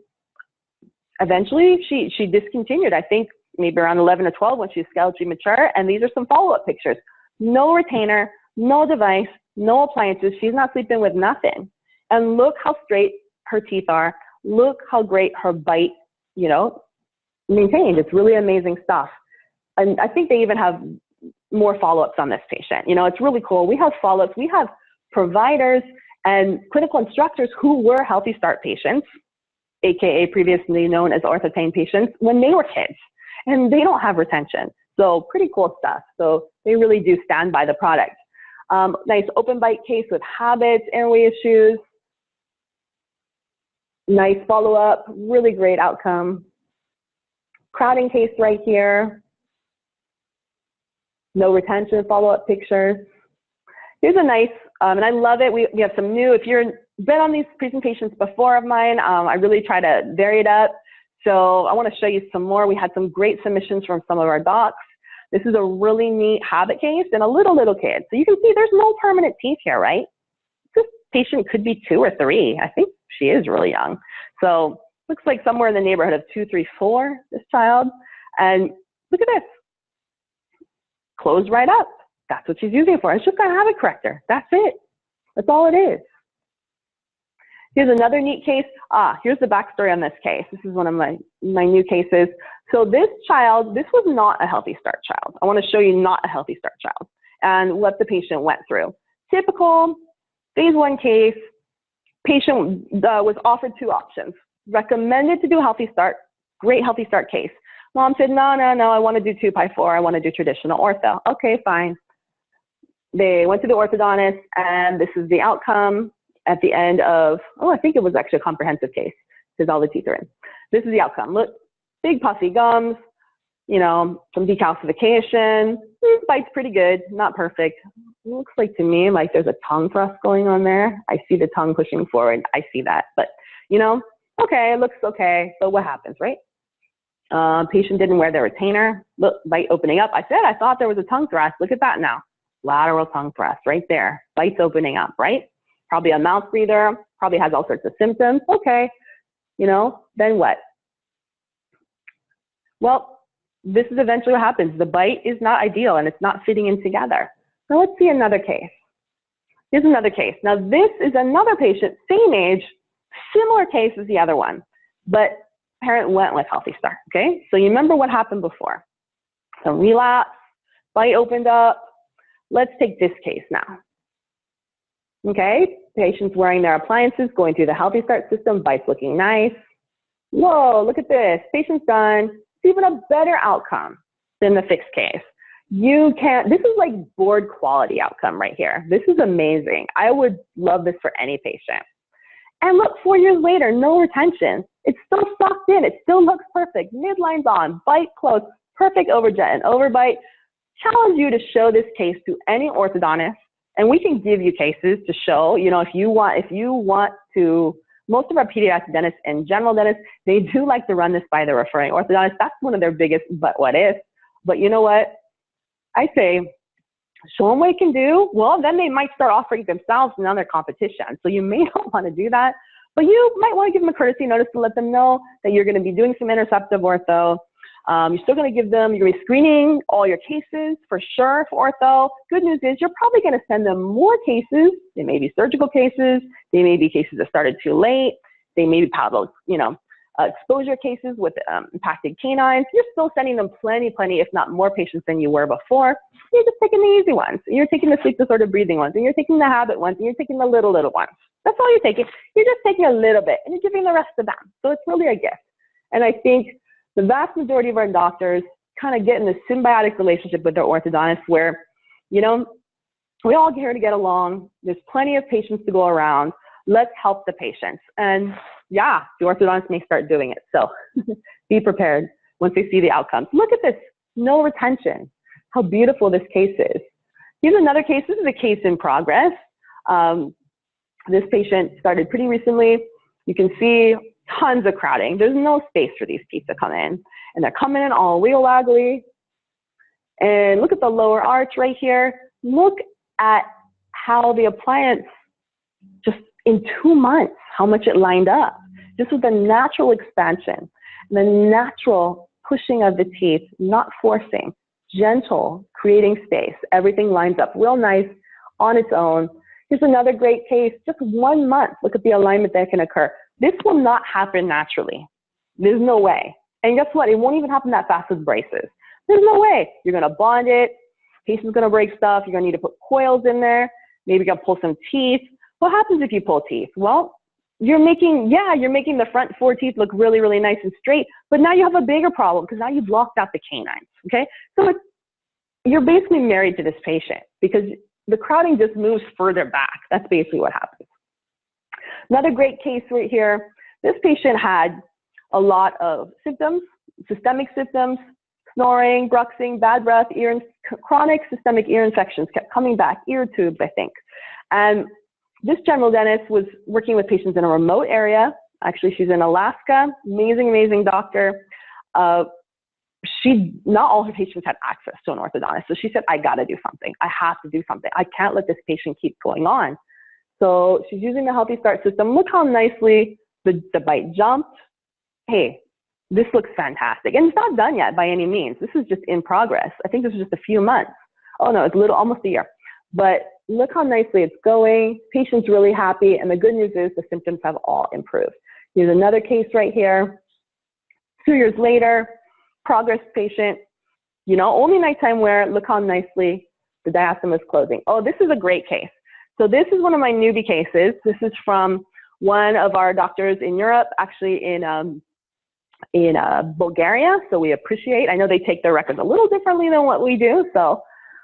eventually she discontinued, I think maybe around 11 or 12 when she was skeletally mature. And these are some follow-up pictures. No retainer, no device, no appliances. She's not sleeping with nothing. And look how straight her teeth are. Look how great her bite, you know, maintained. It's really amazing stuff. And I think they even have more follow-ups on this patient. You know, it's really cool. We have follow-ups. We have providers and clinical instructors who were Healthy Start patients, AKA previously known as orthopain patients, when they were kids. And they don't have retention. So pretty cool stuff. So they really do stand by the product. Nice open bite case with habits, airway issues. Nice follow-up, really great outcome. Crowding case right here. No retention, follow-up pictures. Here's a nice, and I love it. We have some new, if you've been on these presentations before of mine, I really try to vary it up. So I want to show you some more. We had some great submissions from some of our docs. This is a really neat habit case and a little kid. So you can see there's no permanent teeth here, right? This patient could be 2 or 3. I think she is really young. So looks like somewhere in the neighborhood of 2, 3, 4, this child. And look at this. Closed right up. That's what she's using it for. It's just a habit corrector. That's it. That's all it is. Here's another neat case. Here's the backstory on this case. This is one of my new cases. So this child, this was not a Healthy Start child. I want to show you not a Healthy Start child and what the patient went through. Typical phase 1 case, patient was offered 2 options. Recommended to do Healthy Start, great Healthy Start case. Mom said, no, I want to do 2x4. I want to do traditional ortho. Okay, fine. They went to the orthodontist, and this is the outcome at the end of, I think it was actually a comprehensive case because all the teeth are in. This is the outcome. Look, big puffy gums, you know, some decalcification. Bite's pretty good, not perfect. It looks like to me like there's a tongue thrust going on there. I see the tongue pushing forward. I see that. But, you know, okay, it looks okay. So what happens, right? Patient didn't wear their retainer. Look, bite opening up. I thought there was a tongue thrust. Look at that now. Lateral tongue thrust right there. Bite's opening up, right? Probably a mouth breather. Probably has all sorts of symptoms. Okay, you know, then what? Well, this is eventually what happens. The bite is not ideal and it's not fitting in together. So let's see another case. Here's another case. Now this is another patient, same age, similar case as the other one, but parent went with Healthy Start, okay? So you remember what happened before. So relapse, bite opened up. Let's take this case now. Okay, patient's wearing their appliances, going through the Healthy Start system, bite's looking nice. Whoa, look at this. Patient's done. It's even a better outcome than the fixed case. This is like board quality outcome right here. This is amazing. I would love this for any patient. And look, 4 years later, no retention. It's still sucked in. It still looks perfect. Midline's on, bite closed, perfect overjet and overbite. Challenge you to show this case to any orthodontist, and we can give you cases to show, you know, if you want to, most of our pediatric dentists and general dentists, they do like to run this by the referring orthodontist. That's one of their biggest, but what if? But you know what? I say, show them what you can do. Well, then they might start offering themselves and other competition. So you may not want to do that, but you might want to give them a courtesy notice to let them know that you're going to be doing some interceptive ortho. You're still going to give them, you're going to be screening all your cases for sure for ortho. Good news is you're probably going to send them more cases. They may be surgical cases. They may be cases that started too late. They may be paddle, exposure cases with impacted canines. You're still sending them plenty, if not more patients than you were before. You're just taking the easy ones. You're taking the sleep disorder breathing ones, and you're taking the habit ones, and you're taking the little ones. That's all you're taking. You're just taking a little bit, and you're giving the rest to them. So it's really a gift. And I think the vast majority of our doctors kind of get in this symbiotic relationship with their orthodontist where, you know, we all here to get along. There's plenty of patients to go around. Let's help the patients. And yeah, the orthodontist may start doing it. So be prepared once they see the outcomes. Look at this, no retention. How beautiful this case is. Here's another case. This is a case in progress. This patient started pretty recently. You can see tons of crowding. There's no space for these teeth to come in. And they're coming in all wiggle-waggly. And look at the lower arch right here. Look at how the appliance, just in 2 months, how much it lined up. just with the natural expansion, the natural pushing of the teeth, not forcing, gentle, creating space. Everything lines up real nice on its own. Here's another great case, just 1 month. Look at the alignment that can occur. This will not happen naturally. There's no way. And guess what? It won't even happen that fast with braces. There's no way. You're going to bond it. Patient's going to break stuff. You're going to need to put coils in there. Maybe you're going to pull some teeth. What happens if you pull teeth? Well, you're making the front 4 teeth look really, really nice and straight, but now you have a bigger problem because now you've locked out the canines, okay? So you're basically married to this patient because the crowding just moves further back. That's basically what happens. Another great case right here. This patient had a lot of symptoms, systemic symptoms, snoring, bruxing, bad breath, chronic systemic ear infections kept coming back, ear tubes, I think. And this general dentist was working with patients in a remote area. Actually, she's in Alaska. Amazing, amazing doctor. Not all her patients had access to an orthodontist. So she said, I got to do something. I have to do something. I can't let this patient keep going on. So she's using the Healthy Start system. Look how nicely the bite jumped. Hey, this looks fantastic. And it's not done yet by any means. This is just in progress. I think this is just a few months. Oh no, it's almost a year. But look how nicely it's going. Patient's really happy. And the good news is the symptoms have all improved. Here's another case right here. 2 years later, progress patient, only nighttime wear. Look how nicely the diastema is closing. Oh, this is a great case. So this is one of my newbie cases. This is from one of our doctors in Europe, actually in Bulgaria. So we appreciate, I know they take their records a little differently than what we do. So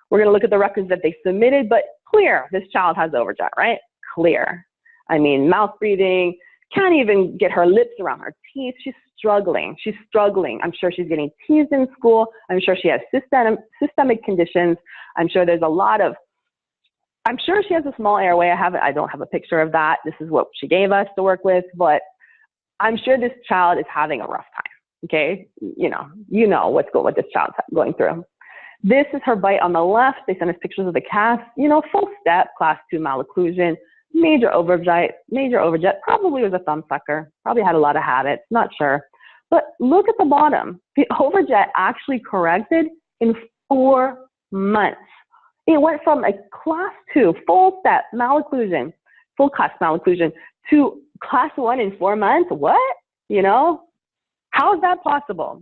we're going to look at the records that they submitted, but clear, this child has overjet, right? Clear. I mean, mouth breathing, can't even get her lips around her teeth. She's struggling. She's struggling. I'm sure she's getting teased in school. I'm sure she has systemic conditions. I'm sure there's I'm sure she has a small airway. I don't have a picture of that. This is what she gave us to work with, but I'm sure this child is having a rough time. Okay. You know what this child's going through. This is her bite on the left. They sent us pictures of the cast, full step, class 2 malocclusion, major overjet, probably was a thumb sucker, probably had a lot of habits, not sure. But look at the bottom. The overjet actually corrected in 4 months. It went from a class 2 full step malocclusion, full class malocclusion to class 1 in 4 months. What? How is that possible?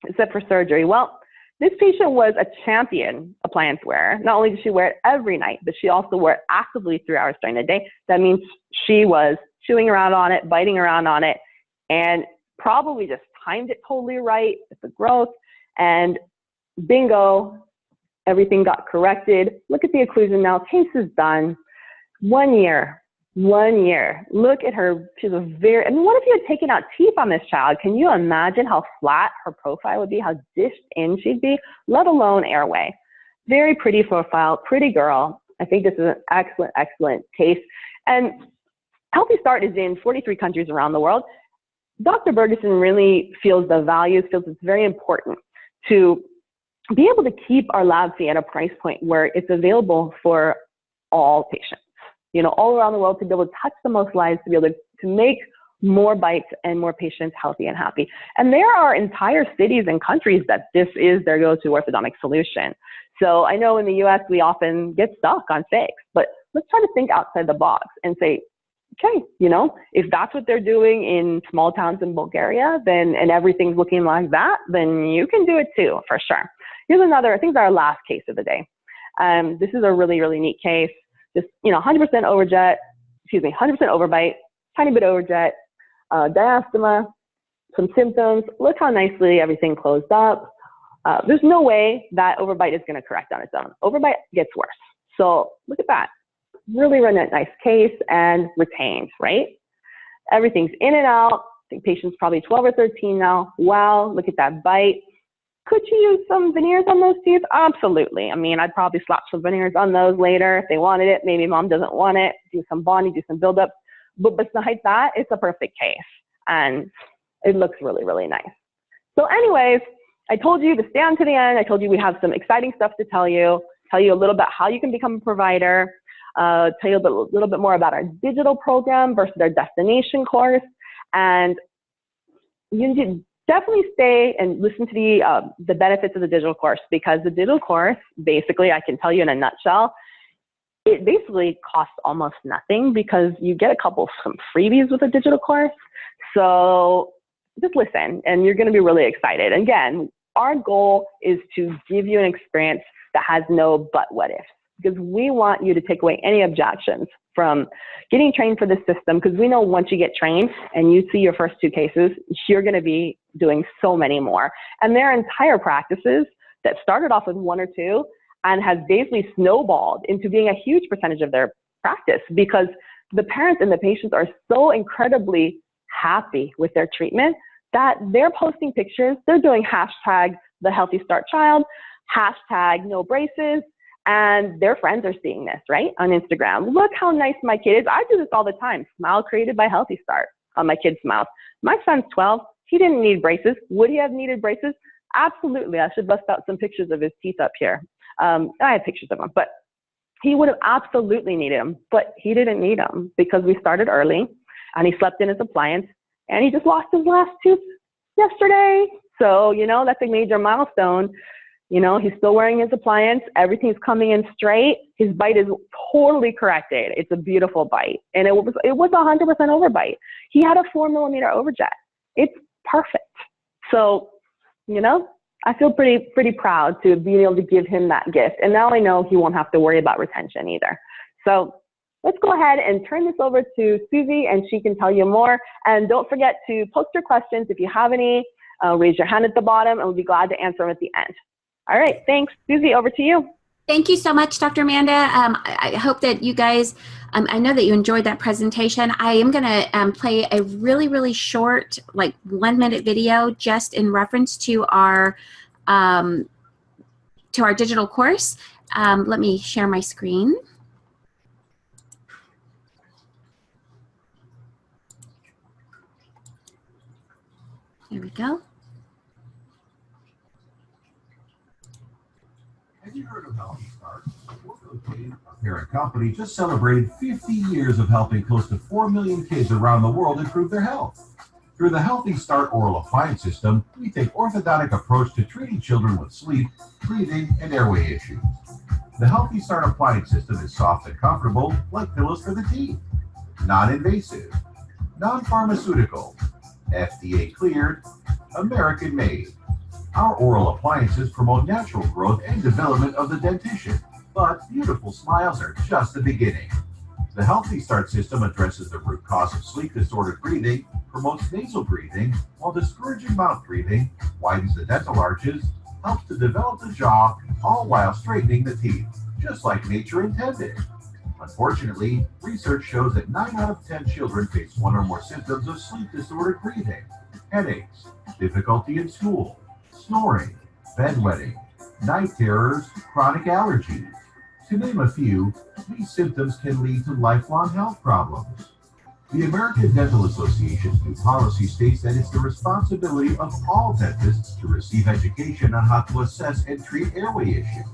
Except for surgery. Well, this patient was a champion appliance wearer. Not only did she wear it every night, but she also wore it actively 3 hours during the day. That means she was chewing around on it, biting around on it, and probably just timed it totally right with the growth. And bingo, everything got corrected. Look at the occlusion now. Case is done. 1 year. 1 year. Look at her. She's what if you had taken out teeth on this child? Can you imagine how flat her profile would be, how dished in she'd be, let alone airway? Very pretty profile, pretty girl. I think this is an excellent, excellent case. And Healthy Start is in 43 countries around the world. Dr. Bergeson really feels it's very important to be able to keep our lab fee at a price point where it's available for all patients. All around the world, to be able to touch the most lives, to be able to make more bites and more patients healthy and happy. And there are entire cities and countries that this is their go-to orthodontic solution. So I know in the US, we often get stuck on fix, but let's try to think outside the box and say, okay, if that's what they're doing in small towns in Bulgaria, and everything's looking like that, then you can do it too, for sure. Here's another, I think it's our last case of the day. This is a really, really neat case. Just, 100% overjet, 100% overbite, tiny bit overjet, diastema, some symptoms. Look how nicely everything closed up. There's no way that overbite is going to correct on its own. Overbite gets worse. So look at that. Really run a nice case and retained, right? Everything's in and out. I think patient's probably 12 or 13 now. Wow, look at that bite. Could you use some veneers on those teeth? Absolutely. I mean, I'd probably slap some veneers on those later if they wanted it. Maybe mom doesn't want it. Do some bonding, do some buildup. But besides that, it's a perfect case. And it looks really, really nice. So anyways, I told you to stay on to the end. I told you we have some exciting stuff to tell you a little bit how you can become a provider, tell you a little bit more about our digital program versus our destination course. And you need to definitely stay and listen to the benefits of the digital course, because the digital course, basically, I can tell you in a nutshell, it basically costs almost nothing, because you get some freebies with a digital course. So just listen, and you're going to be really excited. And again, our goal is to give you an experience that has no but what ifs, because we want you to take away any objections from getting trained for this system, because we know once you get trained and you see your first 2 cases, you're going to be doing so many more. And there are entire practices that started off with 1 or 2 and has basically snowballed into being a huge percentage of their practice, because the parents and the patients are so incredibly happy with their treatment that they're posting pictures. They're doing hashtag the healthy start child, hashtag no braces, and their friends are seeing this, right, on Instagram. Look how nice my kid is. I do this all the time. Smile created by Healthy Start on my kid's smiles. My son's 12. He didn't need braces. Would he have needed braces? Absolutely. I should bust out some pictures of his teeth up here. I have pictures of him, but he would have absolutely needed them, but he didn't need them because we started early and he slept in his appliance and he just lost his last tooth yesterday. So, you know, that's a major milestone. You know, he's still wearing his appliance. Everything's coming in straight. His bite is totally corrected. It's a beautiful bite. And it was 100% overbite. He had a 4mm overjet. It's perfect. So, you know, I feel pretty proud to be able to give him that gift. And now I know he won't have to worry about retention either. So let's go ahead and turn this over to Susie, and she can tell you more. And don't forget to post your questions. If you have any, raise your hand at the bottom, and we'll be glad to answer them at the end. All right, thanks. Susie, over to you. Thank you so much, Dr. Amanda. I hope that you guys, I know that you enjoyed that presentation. I am going to play a really, really short, like 1-minute video just in reference to our digital course. Let me share my screen. There we go. Have you heard of Healthy Start? Our parent company just celebrated 50 years of helping close to 4 million kids around the world improve their health. Through the Healthy Start oral appliance system, we take orthodontic approach to treating children with sleep, breathing, and airway issues. The Healthy Start appliance system is soft and comfortable, like pillows for the teeth. Non-invasive, non-pharmaceutical, FDA cleared, American made. Our oral appliances promote natural growth and development of the dentition, but beautiful smiles are just the beginning. The Healthy Start system addresses the root cause of sleep-disordered breathing, promotes nasal breathing, while discouraging mouth breathing, widens the dental arches, helps to develop the jaw, all while straightening the teeth, just like nature intended. Unfortunately, research shows that 9 out of 10 children face 1 or more symptoms of sleep-disordered breathing: headaches, difficulty in school, snoring, bedwetting, night terrors, chronic allergies. To name a few, these symptoms can lead to lifelong health problems. The American Dental Association's new policy states that it's the responsibility of all dentists to receive education on how to assess and treat airway issues.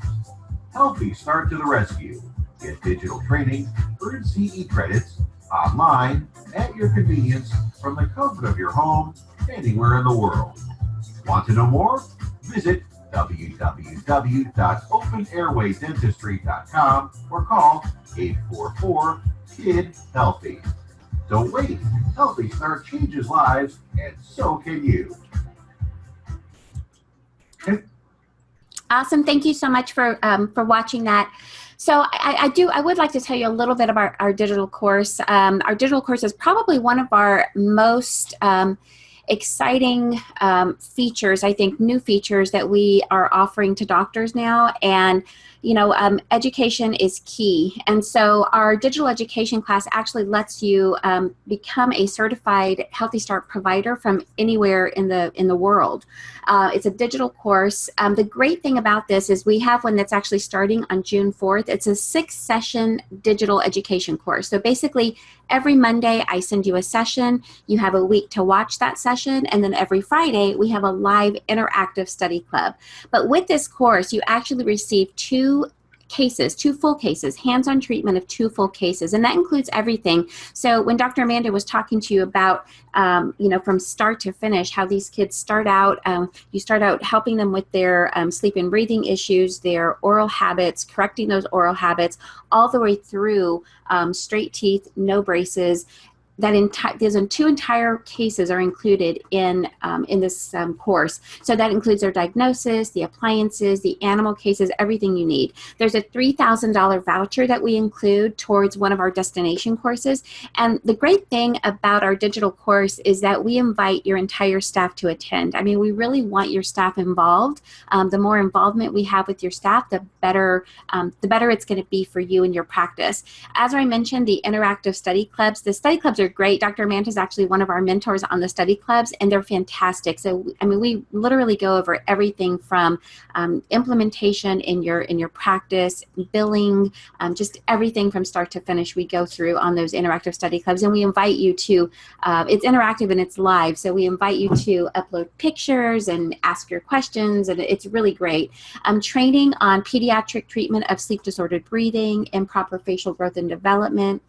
Healthy Start to the rescue. Get digital training, earn CE credits, online, at your convenience, from the comfort of your home, anywhere in the world. Want to know more? Visit www.openairwaydentistry.com or call 844-KID-HEALTHY. Don't wait. Healthy Start changes lives, and so can you. Awesome. Thank you so much for watching that. So I would like to tell you a little bit about our digital course. Our digital course is probably one of our most exciting features, I think, new features that we are offering to doctors now. And, you know, education is key. And so our digital education class actually lets you become a certified Healthy Start provider from anywhere in the world. It's a digital course. The great thing about this is we have one that's actually starting on June 4th. It's a 6-session digital education course. So basically, every Monday, I send you a session. You have a week to watch that session. And then every Friday, we have a live interactive study club. But with this course, you actually receive 2 cases, 2 full cases, hands-on treatment of 2 full cases, and that includes everything. So when Dr. Amanda was talking to you about, from start to finish, how these kids start out, you start out helping them with their sleep and breathing issues, their oral habits, correcting those oral habits, all the way through straight teeth, no braces. There's 2 entire cases are included in this course. So that includes their diagnosis, the appliances, the animal cases, everything you need. There's a $3,000 voucher that we include towards one of our destination courses. And the great thing about our digital course is that we invite your entire staff to attend. I mean, we really want your staff involved. The more involvement we have with your staff, the better it's going to be for you and your practice. As I mentioned, the interactive study clubs, the study clubs are great. Dr. Amanda is actually one of our mentors on the study clubs, and they're fantastic. So, I mean, we literally go over everything from implementation in your practice, billing, just everything from start to finish we go through on those interactive study clubs. And we invite you to, it's interactive and it's live, so we invite you to upload pictures and ask your questions, and it's really great. Training on pediatric treatment of sleep disordered breathing, improper facial growth and development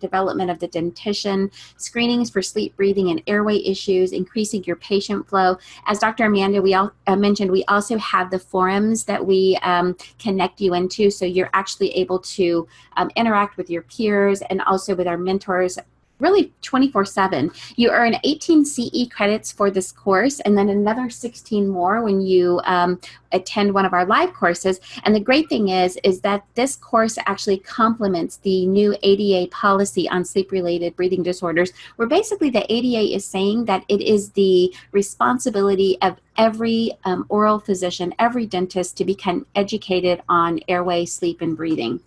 of the dentition, screenings for sleep, breathing, and airway issues, increasing your patient flow. As Dr. Amanda mentioned, we also have the forums that we connect you into, so you're actually able to interact with your peers and also with our mentors really 24/7. You earn 18 CE credits for this course, and then another 16 more when you attend one of our live courses. And the great thing is that this course actually complements the new ADA policy on sleep-related breathing disorders, where basically the ADA is saying that it is the responsibility of every oral physician, every dentist, to become educated on airway, sleep, and breathing.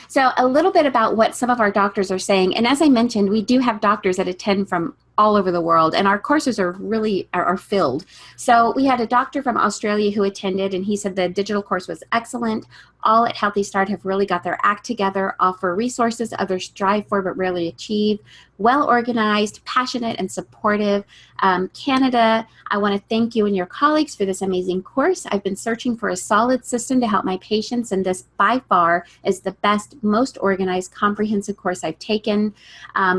So a little bit about what some of our doctors are saying. And as I mentioned, we do have doctors that attend from all over the world, and our courses are really are filled. So we had a doctor from Australia who attended, and he said the digital course was excellent. All at Healthy Start have really got their act together, offer resources others strive for but rarely achieve, well organized, passionate, and supportive. Canada, I want to thank you and your colleagues for this amazing course. I've been searching for a solid system to help my patients, and this by far is the best, most organized, comprehensive course I've taken.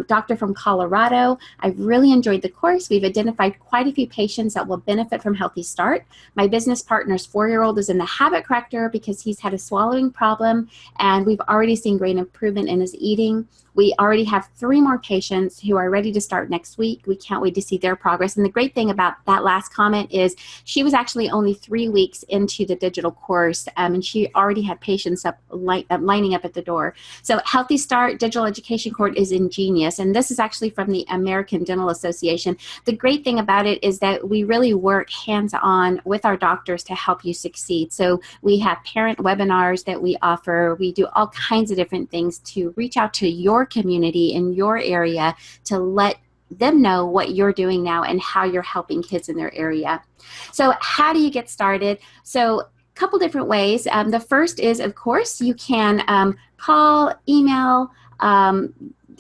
Doctor from Colorado, I've really enjoyed the course. We've identified quite a few patients that will benefit from Healthy Start. My business partner's 4-year-old is in the habit corrector because he's had a swallowing problem, and we've already seen great improvement in his eating. We already have 3 more patients who are ready to start next week. We can't wait to see their progress. And the great thing about that last comment is she was actually only 3 weeks into the digital course, and she already had patients lining up at the door. So Healthy Start Digital Education Course is ingenious, and this is actually from the American Dental Association. The great thing about it is that we really work hands-on with our doctors to help you succeed. So we have parent webinars that we offer. We do all kinds of different things to reach out to your community in your area to let them know what you're doing now and how you're helping kids in their area. So how do you get started? So a couple different ways. The first is, of course, you can call, email.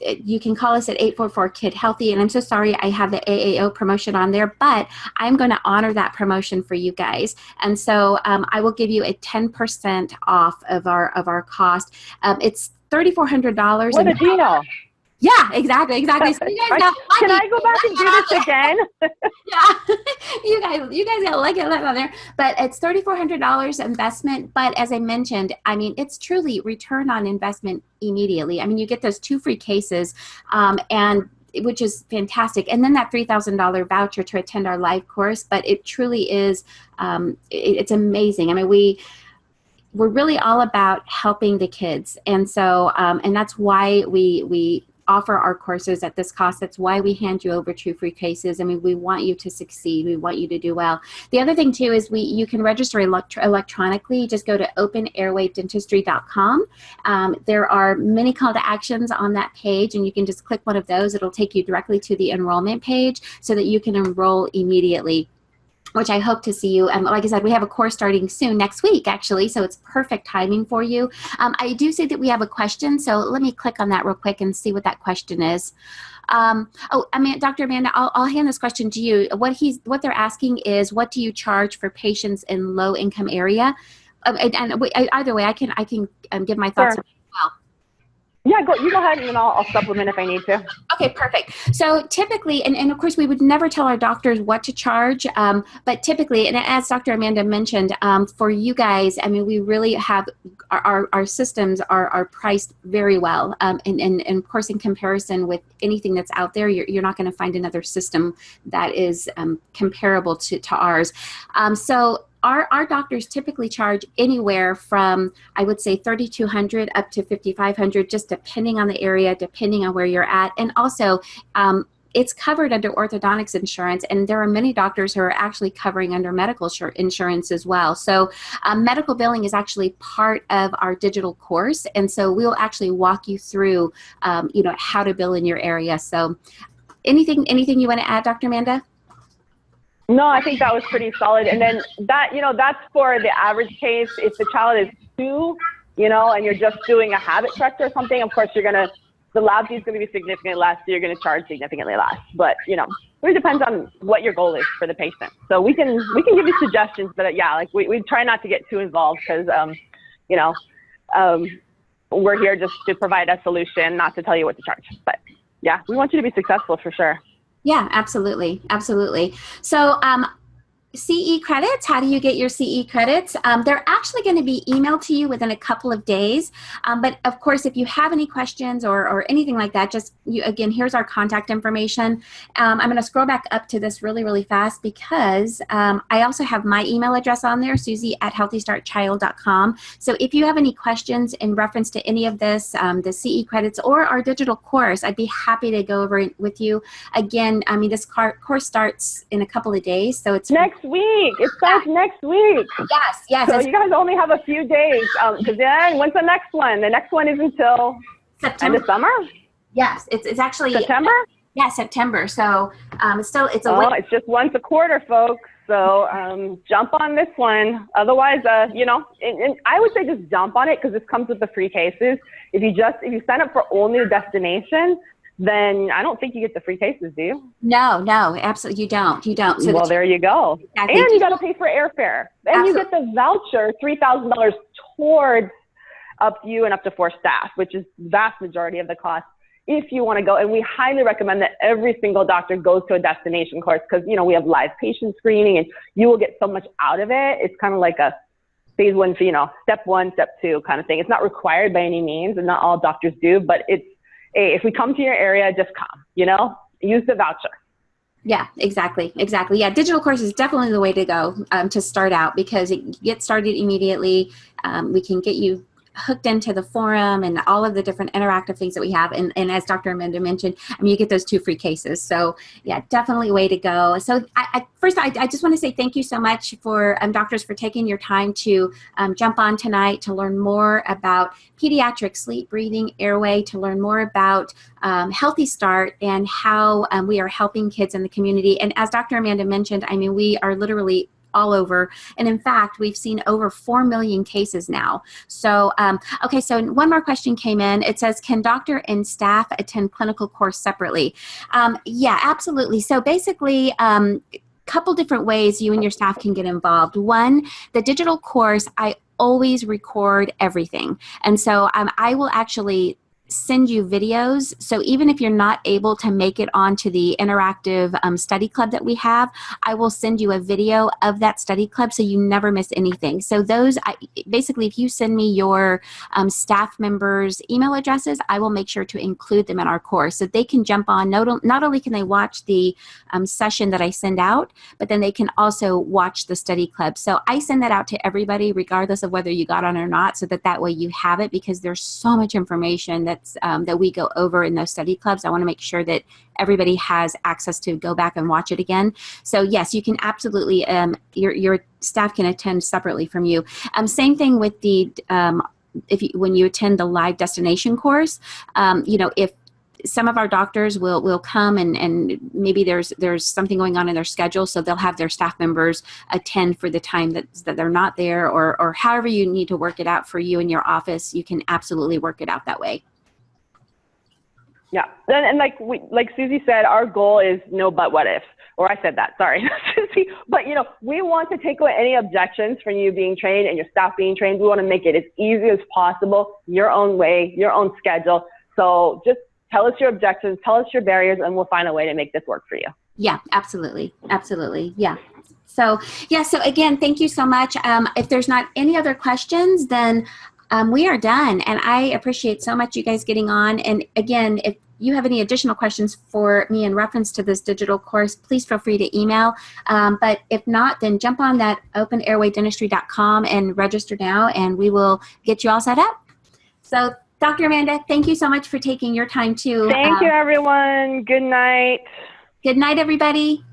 You can call us at 844-KID-HEALTHY, and I'm so sorry I have the AAO promotion on there, but I'm going to honor that promotion for you guys. And so I will give you a 10% off of our cost. It's $3,400. What a deal. Yeah, exactly. So you guys got lucky. Can I go back and do this again? Yeah, you guys got lucky on there. But it's $3,400 investment. But as I mentioned, I mean, it's truly return on investment immediately. I mean, you get those 2 free cases, and which is fantastic. And then that $3,000 voucher to attend our live course. But it truly is, it's amazing. I mean, we're really all about helping the kids. And so, and that's why we offer our courses at this cost. That's why we hand you over 2 free cases. I mean, we want you to succeed. We want you to do well. The other thing too is you can register electronically. Just go to openairwaydentistry.com. There are many call to actions on that page, and you can just click one of those. It'll take you directly to the enrollment page so that you can enroll immediately. which I hope to see you. Like I said, we have a course starting soon, next week, actually, so it's perfect timing for you. I do see that we have a question, so let me click on that real quick and see what that question is. Dr. Amanda, I'll hand this question to you. What they're asking is, what do you charge for patients in low-income area? Either way, I can give my thoughts Sure. as well. Yeah, you go ahead, and then I'll supplement if I need to. Okay, perfect. So typically, and of course, we would never tell our doctors what to charge, but typically, and as Dr. Amanda mentioned, for you guys, I mean, we really have our systems are priced very well, and of course, in comparison with anything that's out there, you're not going to find another system that is comparable to ours. So our doctors typically charge anywhere from, I would say, $3,200 up to $5,500, just depending on the area, depending on where you're at. And also, it's covered under orthodontics insurance, and there are many doctors who are actually covering under medical insurance as well. So medical billing is actually part of our digital course, and so we'll actually walk you through, how to bill in your area. So anything you want to add, Dr. Amanda? No, I think that was pretty solid. And then that's for the average case. If the child is 2, and you're just doing a habit corrector or something, of course the lab fee is going to be significantly less, so you're going to charge significantly less. But, it really depends on what your goal is for the patient. So we can give you suggestions, but we try not to get too involved because, we're here just to provide a solution, not to tell you what to charge. But yeah, we want you to be successful for sure. Yeah, absolutely. Absolutely. So CE credits, how do you get your CE credits? They're actually going to be emailed to you within a couple of days. But of course, if you have any questions or anything like that, again, here's our contact information. I'm going to scroll back up to this really, really fast because I also have my email address on there, Susie@healthystartchild.com. So if you have any questions in reference to any of this, the CE credits or our digital course, I'd be happy to go over it with you. Again, this course starts in a couple of days, so it's next week. It starts next week. Yes. So you guys only have a few days. Because then, when's the next one? The next one is until September. End of summer? Yes, it's actually September? Yeah, September. So it's it's just once a quarter, folks. So jump on this one. Otherwise, and I would say just jump on it because this comes with the free cases. If you sign up for only the destination, then I don't think you get the free cases, do you? No, absolutely, you don't. So well, there you go. And you got to pay for airfare. And you get the voucher, $3,000 towards up you and up to 4 staff, which is vast majority of the cost if you want to go. And we highly recommend that every single doctor goes to a destination course because, we have live patient screening and you will get so much out of it. It's kind of like a phase 1, step 1, step 2 kind of thing. It's not required by any means and not all doctors do, but it's, hey, if we come to your area, just come, use the voucher. Yeah, exactly. Yeah, digital course is definitely the way to go to start out because you get started immediately. We can get you hooked into the forum and all of the different interactive things that we have. And as Dr. Amanda mentioned, you get those 2 free cases. So yeah, definitely a way to go. So first, I just want to say thank you so much for doctors for taking your time to jump on tonight to learn more about pediatric sleep, breathing, airway, to learn more about Healthy Start and how we are helping kids in the community. And as Dr. Amanda mentioned, we are literally all over. And in fact, we've seen over 4 million cases now. So, okay, so one more question came in. It says, can doctor and staff attend clinical course separately? Yeah, absolutely. So basically, couple different ways you and your staff can get involved. One, the digital course, I always record everything. And so I will actually send you videos. So even if you're not able to make it onto the interactive study club that we have, I will send you a video of that study club so you never miss anything. So those, basically, if you send me your staff members' email addresses, I will make sure to include them in our course so they can jump on. Not only can they watch the session that I send out, but then they can also watch the study club. So I send that out to everybody, regardless of whether you got on or not, so that way you have it, because there's so much information that we go over in those study clubs. I want to make sure that everybody has access to go back and watch it again. So yes, you can absolutely, your staff can attend separately from you. Same thing with the, when you attend the live destination course, some of our doctors will come and maybe there's something going on in their schedule, so they'll have their staff members attend for the time that they're not there, or however you need to work it out for you in your office, you can absolutely work it out that way. Yeah, and like Susie said, our goal is no but what if, or I said that, sorry, Susie, but we want to take away any objections from you being trained and your staff being trained. We want to make it as easy as possible, your own way, your own schedule. So just tell us your objections, tell us your barriers, and we'll find a way to make this work for you. Yeah, absolutely. Absolutely. Yeah. So again, thank you so much. If there's not any other questions, then we are done. And I appreciate so much you guys getting on. And again, if you have any additional questions for me in reference to this digital course, please feel free to email. But if not, then jump on that openairwaydentistry.com and register now, and we will get you all set up. So Dr. Amanda, thank you so much for taking your time too. Thank you, everyone. Good night. Good night, everybody.